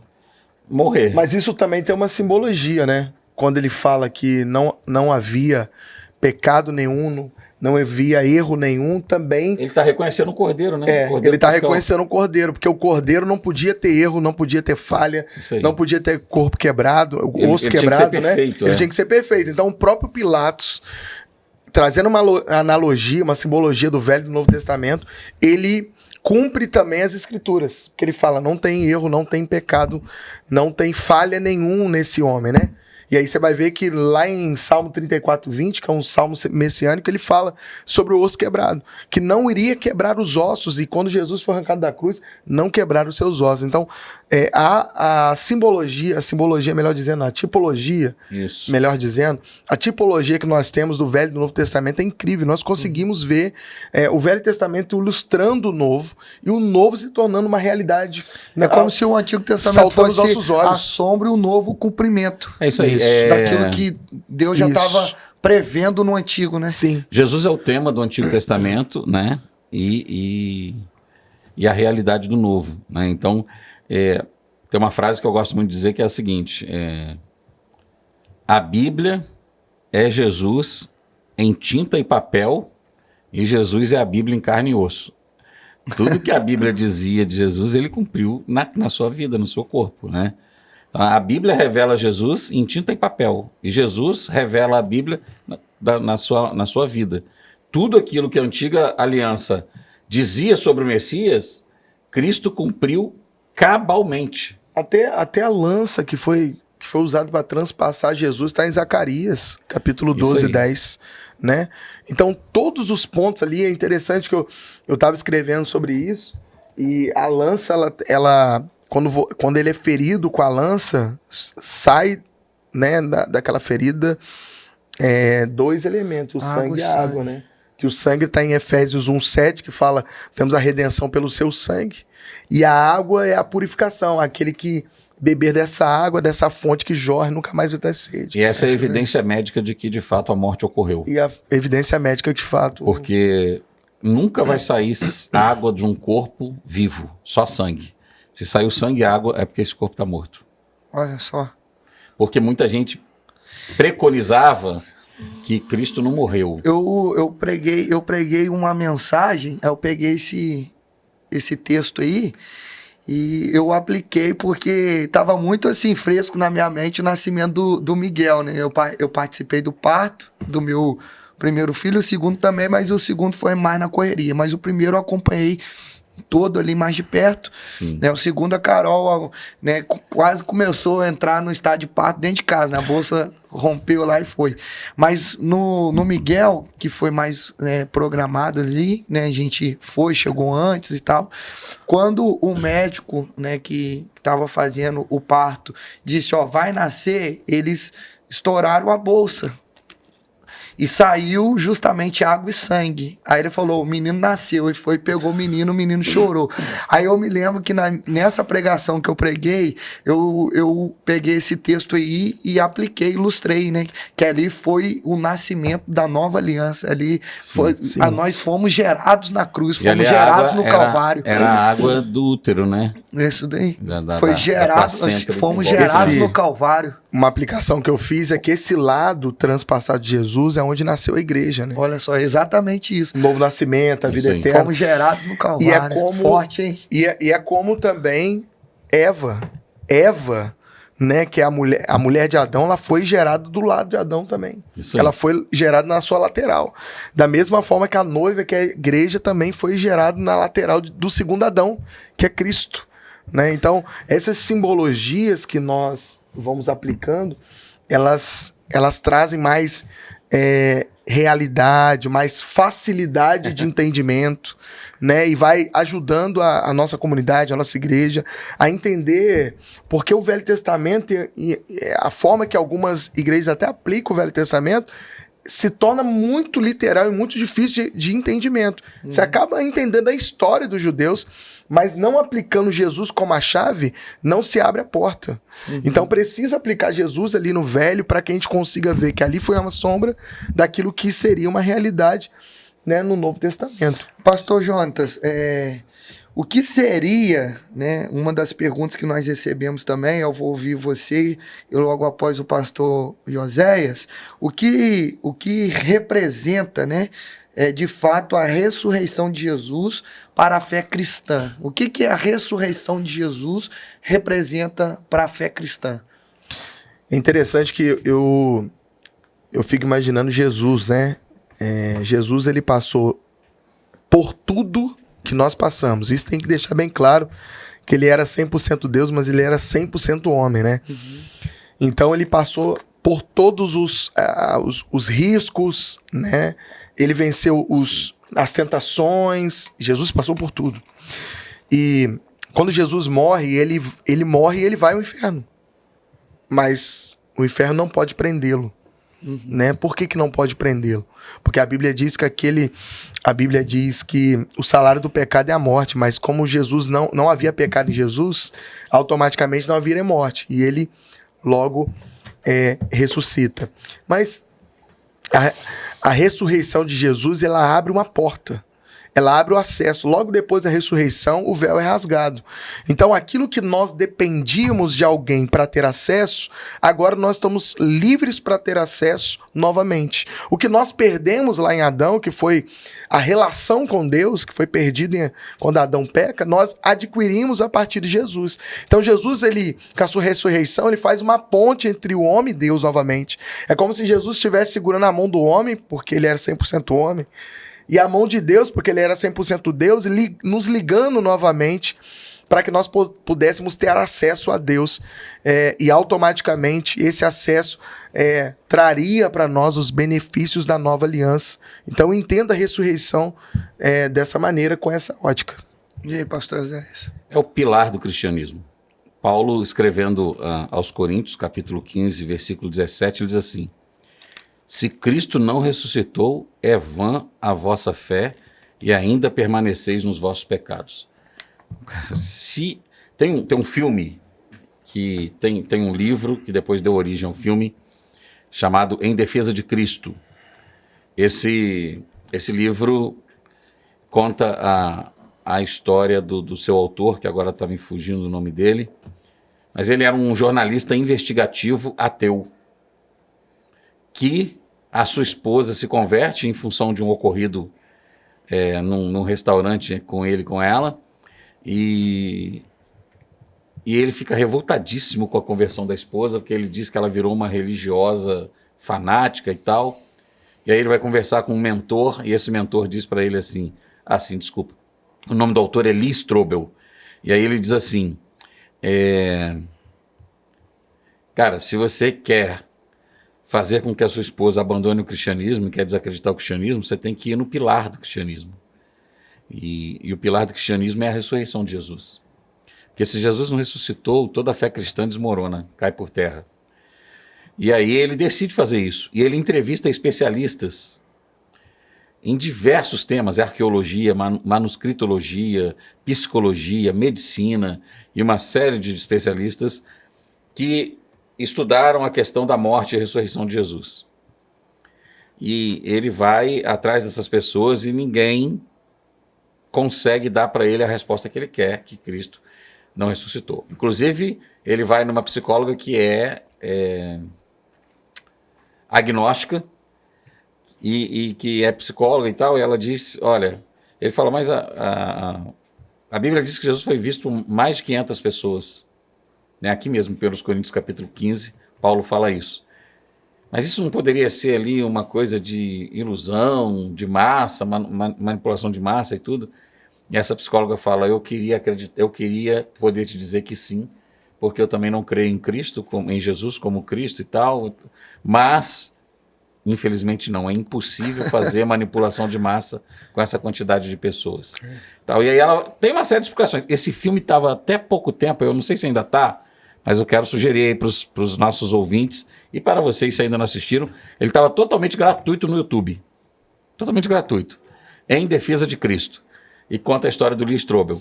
morrer. Mas isso também tem uma simbologia, né? Quando ele fala que não havia pecado nenhum, não havia erro nenhum, também... Ele está reconhecendo o cordeiro, né? O cordeiro ele está pascal. reconhecendo o cordeiro, porque o cordeiro não podia ter erro, não podia ter falha, Isso aí. não podia ter corpo quebrado, osso ele tinha que quebrado, ser né? perfeito, Ele é. tinha que ser perfeito. Então o próprio Pilatos, trazendo uma analogia, uma simbologia do Velho e do Novo Testamento, ele cumpre também as escrituras, que ele fala, não tem erro, não tem pecado, não tem falha nenhum nesse homem, né? E aí você vai ver que lá em Salmo 34:20, que é um salmo messiânico, ele fala sobre o osso quebrado, que não iria quebrar os ossos, e quando Jesus foi arrancado da cruz, não quebrar os seus ossos. Então, a simbologia, melhor dizendo, a tipologia, Isso. melhor dizendo, a tipologia que nós temos do Velho e do Novo Testamento é incrível. Nós conseguimos ver o Velho Testamento ilustrando o Novo, e o Novo se tornando uma realidade. É como se o Antigo Testamento saltando os fosse nossos olhos. a sombra e o novo cumprimento. É isso aí. Daquilo que Deus já Isso. estava prevendo no Antigo, né? Sim. Jesus é o tema do Antigo Testamento, né? E a realidade do Novo, né? Então, tem uma frase que eu gosto muito de dizer que é a seguinte: a Bíblia é Jesus em tinta e papel, e Jesus é a Bíblia em carne e osso. Tudo que a Bíblia dizia de Jesus, ele cumpriu na sua vida, no seu corpo, né? A Bíblia revela Jesus em tinta e papel, e Jesus revela a Bíblia na sua vida. Tudo aquilo que a antiga aliança dizia sobre o Messias, Cristo cumpriu cabalmente. Até a lança que foi usada para transpassar Jesus está em Zacarias, capítulo 12, 10. Né? Então, todos os pontos ali, é interessante que eu estava escrevendo sobre isso, e a lança, ela quando ele é ferido com a lança, sai, né, daquela ferida dois elementos, o sangue e a água, né? Que o sangue está em Efésios 1:7, que fala, temos a redenção pelo seu sangue, e a água é a purificação, aquele que beber dessa água, dessa fonte que jorra, nunca mais vai ter sede. E essa é a evidência médica de que, de fato, a morte ocorreu. E a evidência médica de fato... Porque nunca vai sair água de um corpo vivo, só sangue. Se saiu sangue e água, é porque esse corpo está morto. Olha só. Porque muita gente preconizava que Cristo não morreu. Eu preguei uma mensagem, eu peguei esse texto aí e eu apliquei porque estava muito assim fresco na minha mente o nascimento do Miguel, né? Eu participei do parto do meu primeiro filho, o segundo também, mas o segundo foi mais na correria. Mas o primeiro eu acompanhei todo ali mais de perto, né? O segundo, a Carol, né, quase começou a entrar no estado de parto dentro de casa, né? A bolsa rompeu lá e foi. Mas no Miguel, que foi mais, né, programado ali, né? A gente foi, chegou antes e tal. Quando o médico, né, que estava fazendo o parto, disse, ó, vai nascer, eles estouraram a bolsa. E saiu justamente água e sangue. Aí ele falou, o menino nasceu. E foi, pegou o menino chorou. Aí eu me lembro que nessa pregação que eu preguei, eu peguei esse texto aí e apliquei, ilustrei, né? Que ali foi o nascimento da nova aliança. Ali foi, nós fomos gerados na cruz, fomos gerados no Calvário. Era a água do útero, né? Isso daí. Foi gerado, fomos gerados no Calvário. Uma aplicação que eu fiz é que esse lado transpassado de Jesus é onde nasceu a igreja, né? Olha só, exatamente isso. O novo nascimento, a vida eterna. Fomos gerados no Calvário. E é como, forte, hein? E é como também Eva, né, que é a mulher de Adão, ela foi gerada do lado de Adão também. Ela foi gerada na sua lateral. Da mesma forma que a noiva, que é a igreja, também foi gerada na lateral do segundo Adão, que é Cristo, né? Então, essas simbologias que nós vamos aplicando, elas trazem mais realidade, mais facilidade de entendimento, né? E vai ajudando a nossa comunidade, a nossa igreja a entender porque o Velho Testamento e a forma que algumas igrejas até aplicam o Velho Testamento se torna muito literal e muito difícil de entendimento. Você acaba entendendo a história dos judeus, mas não aplicando Jesus como a chave, não se abre a porta. Então precisa aplicar Jesus ali no Velho para que a gente consiga ver que ali foi uma sombra daquilo que seria uma realidade, né, no Novo Testamento. Pastor Jonatas, o que seria, né, uma das perguntas que nós recebemos também, eu vou ouvir você e logo após o pastor Joséias, o que representa, né, de fato a ressurreição de Jesus para a fé cristã? O que a ressurreição de Jesus representa para a fé cristã? É interessante que eu fico imaginando Jesus, né? Jesus, ele passou por tudo que nós passamos. Isso tem que deixar bem claro que ele era 100% Deus, mas ele era 100% homem, né? Então ele passou por todos os riscos, né? Ele venceu as tentações. Jesus passou por tudo. E quando Jesus morre, ele morre e ele vai ao inferno. Mas o inferno não pode prendê-lo. Né? Por que não pode prendê-lo? Porque a Bíblia diz que o salário do pecado é a morte, mas como Jesus não havia pecado em Jesus, automaticamente não haveria morte. E ele logo ressuscita. Mas a ressurreição de Jesus, ela abre uma porta. Ela abre o acesso. Logo depois da ressurreição, o véu é rasgado. Então, aquilo que nós dependíamos de alguém para ter acesso, agora nós estamos livres para ter acesso novamente. O que nós perdemos lá em Adão, que foi a relação com Deus, que foi perdida quando Adão peca, nós adquirimos a partir de Jesus. Então, Jesus, com a sua ressurreição, ele faz uma ponte entre o homem e Deus novamente. É como se Jesus estivesse segurando a mão do homem, porque ele era 100% homem, e a mão de Deus, porque ele era 100% Deus, nos ligando novamente para que nós pudéssemos ter acesso a Deus. E automaticamente esse acesso traria para nós os benefícios da nova aliança. Então entenda a ressurreição dessa maneira, com essa ótica. E aí, pastor Zé? É o pilar do cristianismo. Paulo, escrevendo aos Coríntios, capítulo 15, versículo 17, ele diz assim: se Cristo não ressuscitou, é vã a vossa fé e ainda permaneceis nos vossos pecados. Se tem um filme que tem um livro que depois deu origem a um filme chamado Em Defesa de Cristo. Esse livro conta a história do seu autor, que agora está me fugindo do nome dele, mas ele era um jornalista investigativo ateu, que a sua esposa se converte em função de um ocorrido num restaurante com ele e com ela, e ele fica revoltadíssimo com a conversão da esposa, porque ele diz que ela virou uma religiosa fanática e tal, E aí ele vai conversar com um mentor, e esse mentor diz para ele assim, desculpa, o nome do autor é Lee Strobel, e aí ele diz assim, cara, se você quer fazer com que a sua esposa abandone o cristianismo, quer desacreditar o cristianismo, você tem que ir no pilar do cristianismo. E o pilar do cristianismo é a ressurreição de Jesus. Porque se Jesus não ressuscitou, toda a fé cristã desmorona, cai por terra. E aí ele decide fazer isso. E ele entrevista especialistas em diversos temas, arqueologia, manuscritologia, psicologia, medicina, e uma série de especialistas que estudaram a questão da morte e ressurreição de Jesus. E ele vai atrás dessas pessoas e ninguém consegue dar para ele a resposta que ele quer, que Cristo não ressuscitou. Inclusive, ele vai numa psicóloga que é agnóstica e que é psicóloga e tal, e ela diz, olha, ele fala, mas a Bíblia diz que Jesus foi visto por mais de 500 pessoas, né? Aqui mesmo, pelos Coríntios capítulo 15, Paulo fala isso. Mas isso não poderia ser ali uma coisa de ilusão, de massa, manipulação de massa e tudo? E essa psicóloga fala, eu queria poder te dizer que sim, porque eu também não creio em Cristo, em Jesus como Cristo e tal, mas, infelizmente não, é impossível fazer manipulação de massa com essa quantidade de pessoas. Tal. E aí ela tem uma série de explicações. Esse filme estava até pouco tempo, eu não sei se ainda está, mas eu quero sugerir aí para os nossos ouvintes e para vocês que ainda não assistiram, ele estava totalmente gratuito no YouTube. Totalmente gratuito. Em Defesa de Cristo. E conta a história do Lee Strobel.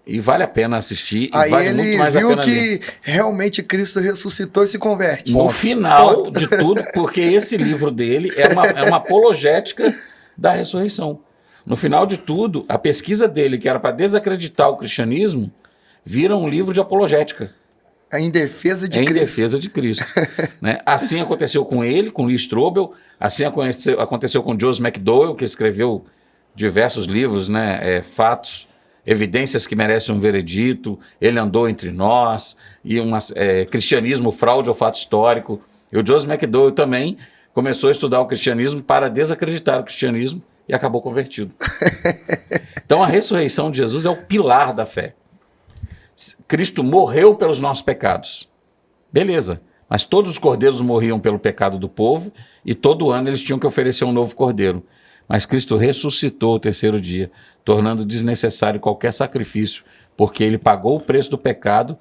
E vale a pena assistir. Aí vale ele muito mais viu a pena que ler. Realmente Cristo ressuscitou e se converte. No final de tudo, porque esse livro dele é uma apologética da ressurreição. No final de tudo, a pesquisa dele, que era para desacreditar o cristianismo, vira um livro de apologética. Em defesa de Em Cristo. defesa de Cristo. Né? Assim aconteceu com ele, com Lee Strobel, assim aconteceu com Joseph McDowell, que escreveu diversos livros, né? Fatos, evidências que merecem um veredito, ele andou entre nós, e cristianismo, fraude ao fato histórico. E o Joseph McDowell também começou a estudar o cristianismo para desacreditar o cristianismo e acabou convertido. Então a ressurreição de Jesus é o pilar da fé. Cristo morreu pelos nossos pecados. Beleza, mas todos os cordeiros morriam pelo pecado do povo e todo ano eles tinham que oferecer um novo cordeiro. Mas Cristo ressuscitou o terceiro dia, tornando desnecessário qualquer sacrifício, porque ele pagou o preço do pecado,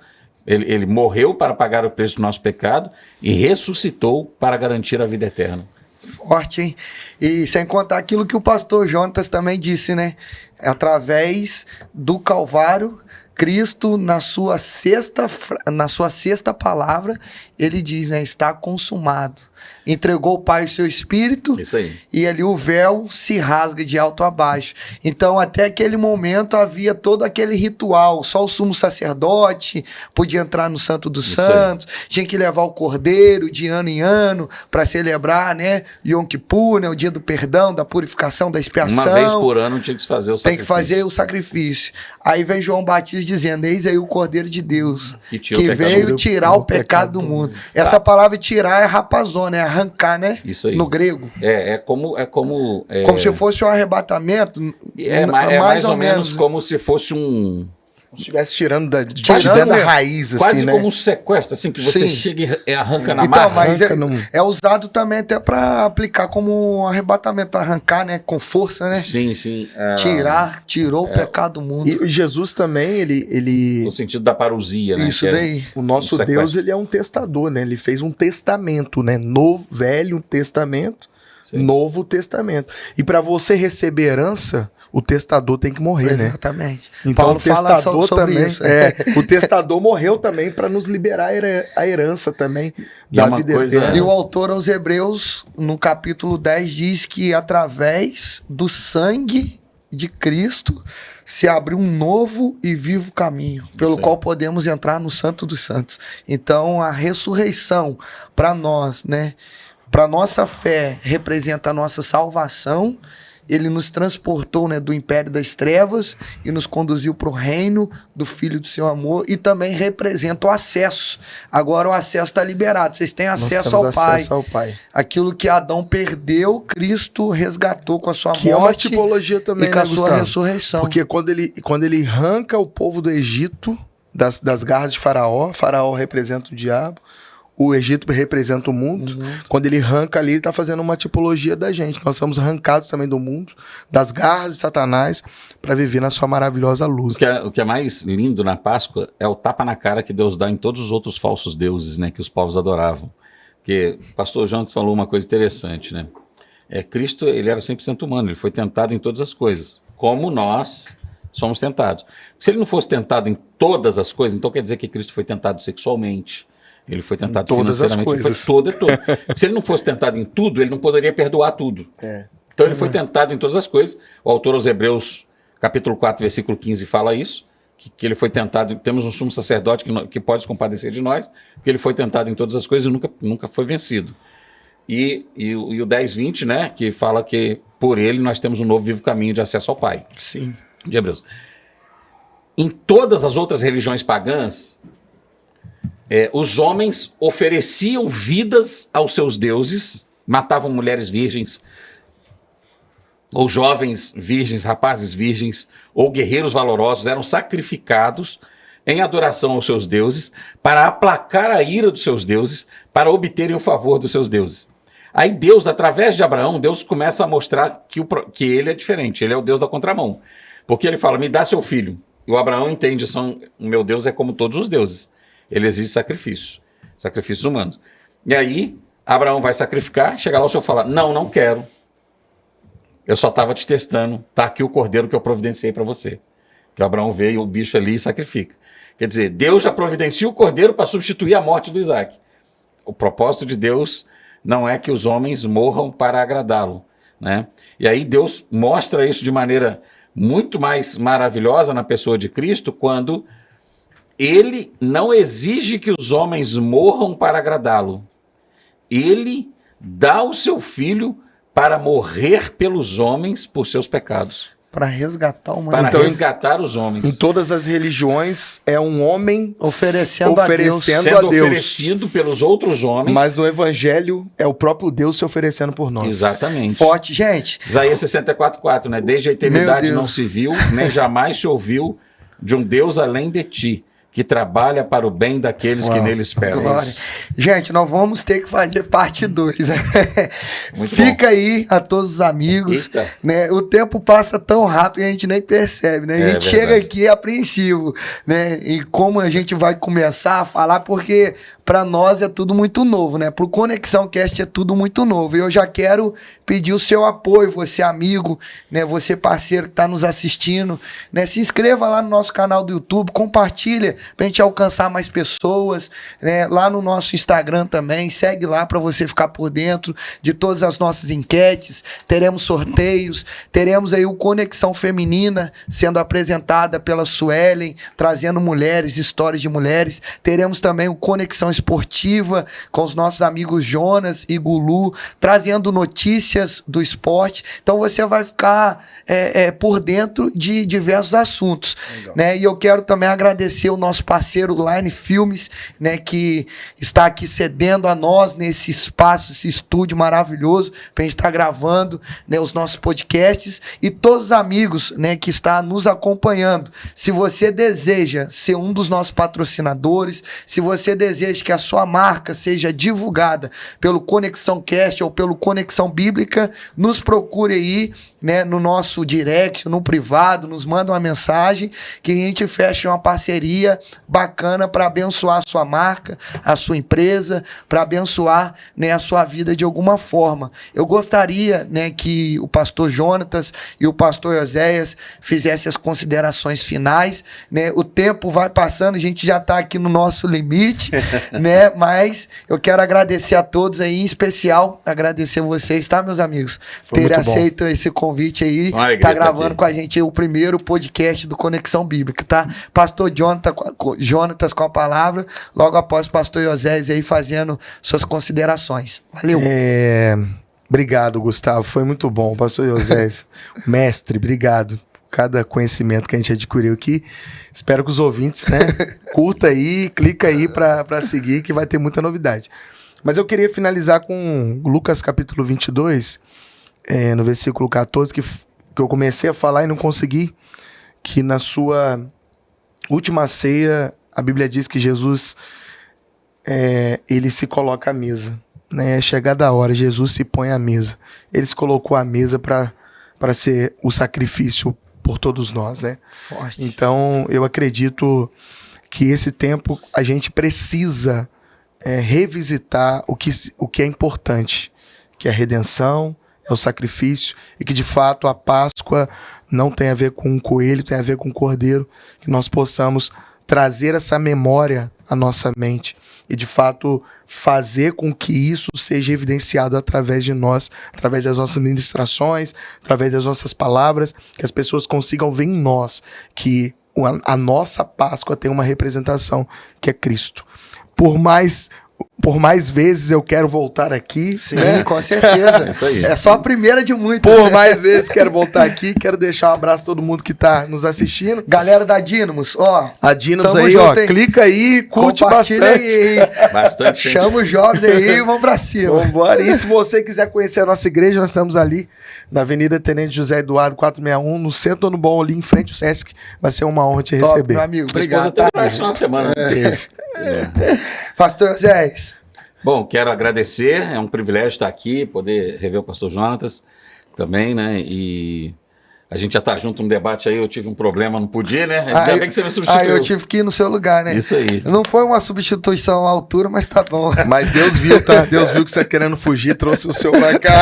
ele morreu para pagar o preço do nosso pecado e ressuscitou para garantir a vida eterna. Forte, hein? E sem contar aquilo que o pastor Jonatas também disse, né? Através do Calvário, Cristo, na sua sexta palavra, ele diz, né? Está consumado. Entregou o Pai o seu Espírito. Isso aí. E ali o véu se rasga de alto a baixo. Então, até aquele momento, havia todo aquele ritual. Só o sumo sacerdote podia entrar no Santo dos Santos. Tinha que levar o cordeiro de ano em ano para celebrar, né? Yom Kippur, né? O dia do perdão, da purificação, da expiação. Uma vez por ano tinha que fazer o sacrifício. Tem que fazer o sacrifício. Aí vem João Batista dizendo, eis aí o Cordeiro de Deus, que veio tirar o pecado do mundo. Essa palavra tirar é rapazona, é arrancar, né? Isso aí. No grego. É como se fosse um arrebatamento. Mais ou menos como se fosse um... Se estivesse tirando da raiz, assim, quase né? como um sequestro, assim, que você chega e arranca na então, marra. Mas é usado também até para aplicar como um arrebatamento, arrancar, né? Com força, né? Sim. Tirou o pecado do mundo. E Jesus também, ele... No sentido da parousia, né? Isso daí. O nosso Deus, ele é um testador, né? Ele fez um testamento, né? Velho Testamento, Sim. Novo Testamento. E para você receber herança, o testador tem que morrer, né? Exatamente. Então Paulo o testador fala sobre também, isso. o testador morreu também para nos liberar a herança também da vida eterna. E o autor aos Hebreus, no capítulo 10, diz que através do sangue de Cristo se abriu um novo e vivo caminho, pelo qual podemos entrar no Santo dos Santos. Então a ressurreição para nós, né? Para nossa fé representa a nossa salvação. ele nos transportou, né, do império das trevas e nos conduziu para o reino do Filho do seu amor e também representa o acesso. Agora o acesso está liberado, vocês têm acesso ao Pai. Aquilo que Adão perdeu, Cristo resgatou com a sua morte. É uma tipologia também, e com a sua ressurreição. Porque quando ele arranca o povo do Egito, das garras de Faraó, Faraó representa o diabo, o Egito representa o mundo. Quando ele arranca ali, ele está fazendo uma tipologia da gente. Nós somos arrancados também do mundo, das garras de Satanás, para viver na sua maravilhosa luz. O que é mais lindo na Páscoa é o tapa na cara que Deus dá em todos os outros falsos deuses, né, que os povos adoravam. Porque o pastor Jonas falou uma coisa interessante, né? Cristo, ele era 100% humano, ele foi tentado em todas as coisas, como nós somos tentados. Se ele não fosse tentado em todas as coisas, então quer dizer que Cristo foi tentado sexualmente, ele foi tentado financeiramente, ele foi todo. Se ele não fosse tentado em tudo, ele não poderia perdoar tudo. Então ele foi tentado em todas as coisas. O autor aos Hebreus, capítulo 4, versículo 15, fala isso, que ele foi tentado, temos um sumo sacerdote que pode se compadecer de nós, que ele foi tentado em todas as coisas e nunca foi vencido. E o 10:20, né, que fala que por ele nós temos um novo vivo caminho de acesso ao Pai. Sim. De Hebreus. Em todas as outras religiões pagãs, os homens ofereciam vidas aos seus deuses, matavam mulheres virgens, ou jovens virgens, rapazes virgens, ou guerreiros valorosos, eram sacrificados em adoração aos seus deuses, para aplacar a ira dos seus deuses, para obterem o favor dos seus deuses. Aí Deus, através de Abraão, Deus começa a mostrar que ele é diferente, ele é o Deus da contramão. Porque ele fala, me dá seu filho. E o Abraão entende, o meu Deus é como todos os deuses. Ele exige sacrifícios humanos. E aí, Abraão vai sacrificar, chega lá o Senhor fala, não quero. Eu só estava te testando, tá aqui o cordeiro que eu providenciei para você. Que o Abraão veio, o bicho ali e sacrifica. Quer dizer, Deus já providencia o cordeiro para substituir a morte do Isaac. O propósito de Deus não é que os homens morram para agradá-lo, né? E aí Deus mostra isso de maneira muito mais maravilhosa na pessoa de Cristo, quando ele não exige que os homens morram para agradá-lo. Ele dá o seu filho para morrer pelos homens por seus pecados. Para resgatar o humano. Para resgatar os homens. Em todas as religiões é um homem oferecendo a Deus. Sendo oferecido pelos outros homens. Mas no Evangelho é o próprio Deus se oferecendo por nós. Exatamente. Forte, gente. Isaías 64:4, né? Desde a eternidade não se viu, nem jamais se ouviu de um Deus além de ti, que trabalha para o bem daqueles que nele esperam. Gente, nós vamos ter que fazer parte 2. Fica bom. Aí a todos os amigos. Né? O tempo passa tão rápido que a gente nem percebe. Né? A gente chega aqui apreensivo. Né? E como a gente vai começar a falar, porque para nós é tudo muito novo. Né? Para o Conexão Cast é tudo muito novo. E eu já quero pedir o seu apoio, você amigo, né? Você parceiro que está nos assistindo. Né? Se inscreva lá no nosso canal do YouTube, compartilha para a gente alcançar mais pessoas, né? Lá no nosso Instagram também, segue lá para você ficar por dentro de todas as nossas enquetes, teremos sorteios, teremos aí o Conexão Feminina sendo apresentada pela Suelen, trazendo mulheres, histórias de mulheres, teremos também o Conexão Esportiva com os nossos amigos Jonas e Gulu, trazendo notícias do esporte, então você vai ficar por dentro de diversos assuntos, né? E eu quero também agradecer o nosso parceiro Line Filmes, né, que está aqui cedendo a nós nesse espaço, esse estúdio maravilhoso, para a gente estar gravando, né, os nossos podcasts, e todos os amigos, né, que estão nos acompanhando. Se você deseja ser um dos nossos patrocinadores, se você deseja que a sua marca seja divulgada pelo Conexão Cast ou pelo Conexão Bíblica, nos procure aí, né, no nosso direct, no privado, nos manda uma mensagem que a gente feche uma parceria bacana para abençoar a sua marca, a sua empresa, para abençoar, né, a sua vida de alguma forma. Eu gostaria, né, que o pastor Jonatas e o pastor Oséias fizessem as considerações finais, né? O tempo vai passando, a gente já está aqui no nosso limite, né? Mas eu quero agradecer a todos aí, em especial agradecer vocês, tá, meus amigos? Terem aceito esse convite aí, tá gravando com a gente o primeiro podcast do Conexão Bíblica, tá? Pastor Jonatas com a palavra, logo após o pastor Oséias aí fazendo suas considerações. Valeu. Obrigado, Gustavo. Foi muito bom. Pastor José, mestre, obrigado. Cada conhecimento que a gente adquiriu aqui. Espero que os ouvintes, né, curta aí, clica aí para seguir, que vai ter muita novidade. Mas eu queria finalizar com Lucas capítulo 22, no versículo 14, que eu comecei a falar e não consegui, que na sua última ceia, a Bíblia diz que Jesus, ele se coloca à mesa. Né? É chegada a hora, Jesus se põe à mesa. Ele se colocou à mesa para ser o sacrifício por todos nós, né? Forte. Então, eu acredito que esse tempo a gente precisa revisitar o que é importante, que é a redenção, é o sacrifício, e que de fato a Páscoa não tem a ver com um coelho, tem a ver com um cordeiro, que nós possamos trazer essa memória à nossa mente e de fato fazer com que isso seja evidenciado através de nós, através das nossas ministrações, através das nossas palavras, que as pessoas consigam ver em nós que a nossa Páscoa tem uma representação, que é Cristo. Por mais vezes eu quero voltar aqui. Sim, né? com certeza. É isso aí. É só a primeira de muitas. Por mais vezes quero voltar aqui. Quero deixar um abraço a todo mundo que está nos assistindo. Galera da Dínamos, ó. A Dínamos Tamo aí, junto, ó. hein? Clica aí, curte Compartilha bastante. aí. Bastante gente. Chama os jovens aí e vamos pra cima. Vambora. E se você quiser conhecer a nossa igreja, nós estamos ali na Avenida Tenente José Eduardo 461, no Centro do Bom, ali em frente ao Sesc. Vai ser uma honra te Top, receber. meu amigo. Minha esposa Obrigado. teve Tá? esse final de semana. Pastor Zé. Bom, quero agradecer, é um privilégio estar aqui, poder rever o pastor Jonatas também, né? E a gente já está junto no debate aí, eu tive um problema, não podia, né? Ainda bem que você me substituiu. Eu tive que ir no seu lugar, né? Isso aí. Não foi uma substituição à altura, mas tá bom. Mas Deus viu, tá? Deus viu que você tá querendo fugir, trouxe o seu pra cá.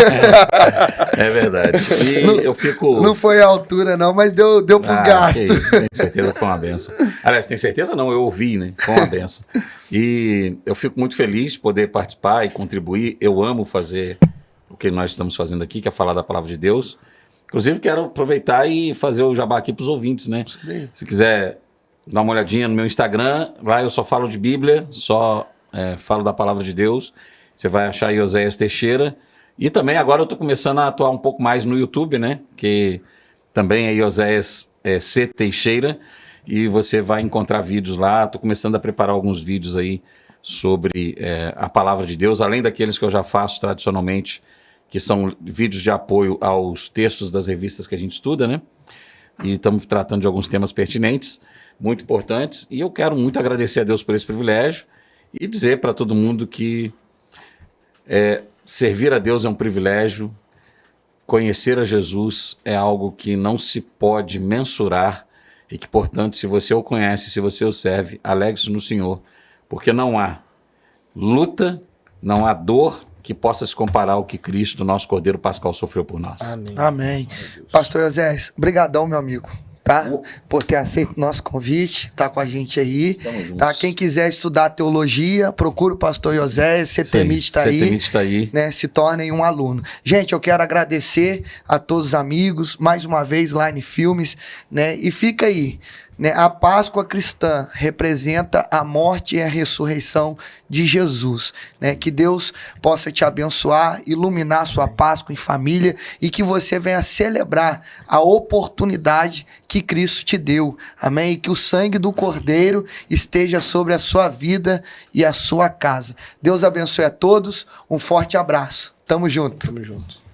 É verdade. E Não- eu fico... Não foi à altura, não, mas deu pro gasto. que isso, tenho certeza que foi uma benção. Aliás, tem certeza não, eu ouvi, né? Foi uma benção. E eu fico muito feliz de poder participar e contribuir. Eu amo fazer o que nós estamos fazendo aqui, que é falar da palavra de Deus. Inclusive, quero aproveitar e fazer o jabá aqui para os ouvintes, né? Se quiser dar uma olhadinha no meu Instagram, lá eu só falo de Bíblia, só falo da palavra de Deus. Você vai achar Ioséias Teixeira. E também agora eu estou começando a atuar um pouco mais no YouTube, né? Que também é Ioséias C. Teixeira. E você vai encontrar vídeos lá. Estou começando a preparar alguns vídeos aí sobre a palavra de Deus, além daqueles que eu já faço tradicionalmente, que são vídeos de apoio aos textos das revistas que a gente estuda, né? E estamos tratando de alguns temas pertinentes, muito importantes. E eu quero muito agradecer a Deus por esse privilégio e dizer para todo mundo que servir a Deus é um privilégio, conhecer a Jesus é algo que não se pode mensurar e que, portanto, se você o conhece, se você o serve, alegre-se no Senhor, porque não há luta, não há dor que possa se comparar ao que Cristo, nosso Cordeiro Pascal, sofreu por nós. Amém. Amém. Pastor Ioséias, brigadão, meu amigo, tá? Por ter aceito o nosso convite, tá com a gente aí. Estamos juntos. Tá? Quem quiser estudar teologia, procura o pastor Ioséias, CETEMIT tá aí. CETEMIT está aí. Né, se tornem um aluno. Gente, eu quero agradecer a todos os amigos, mais uma vez, Line Filmes, né, e fica aí, né, a Páscoa cristã representa a morte e a ressurreição de Jesus, né, que Deus possa te abençoar, iluminar a sua Páscoa em família e que você venha celebrar a oportunidade que Cristo te deu, amém, e que o sangue do Cordeiro esteja sobre a sua vida e a sua casa. Deus abençoe a todos, um forte abraço, tamo junto. Tamo junto.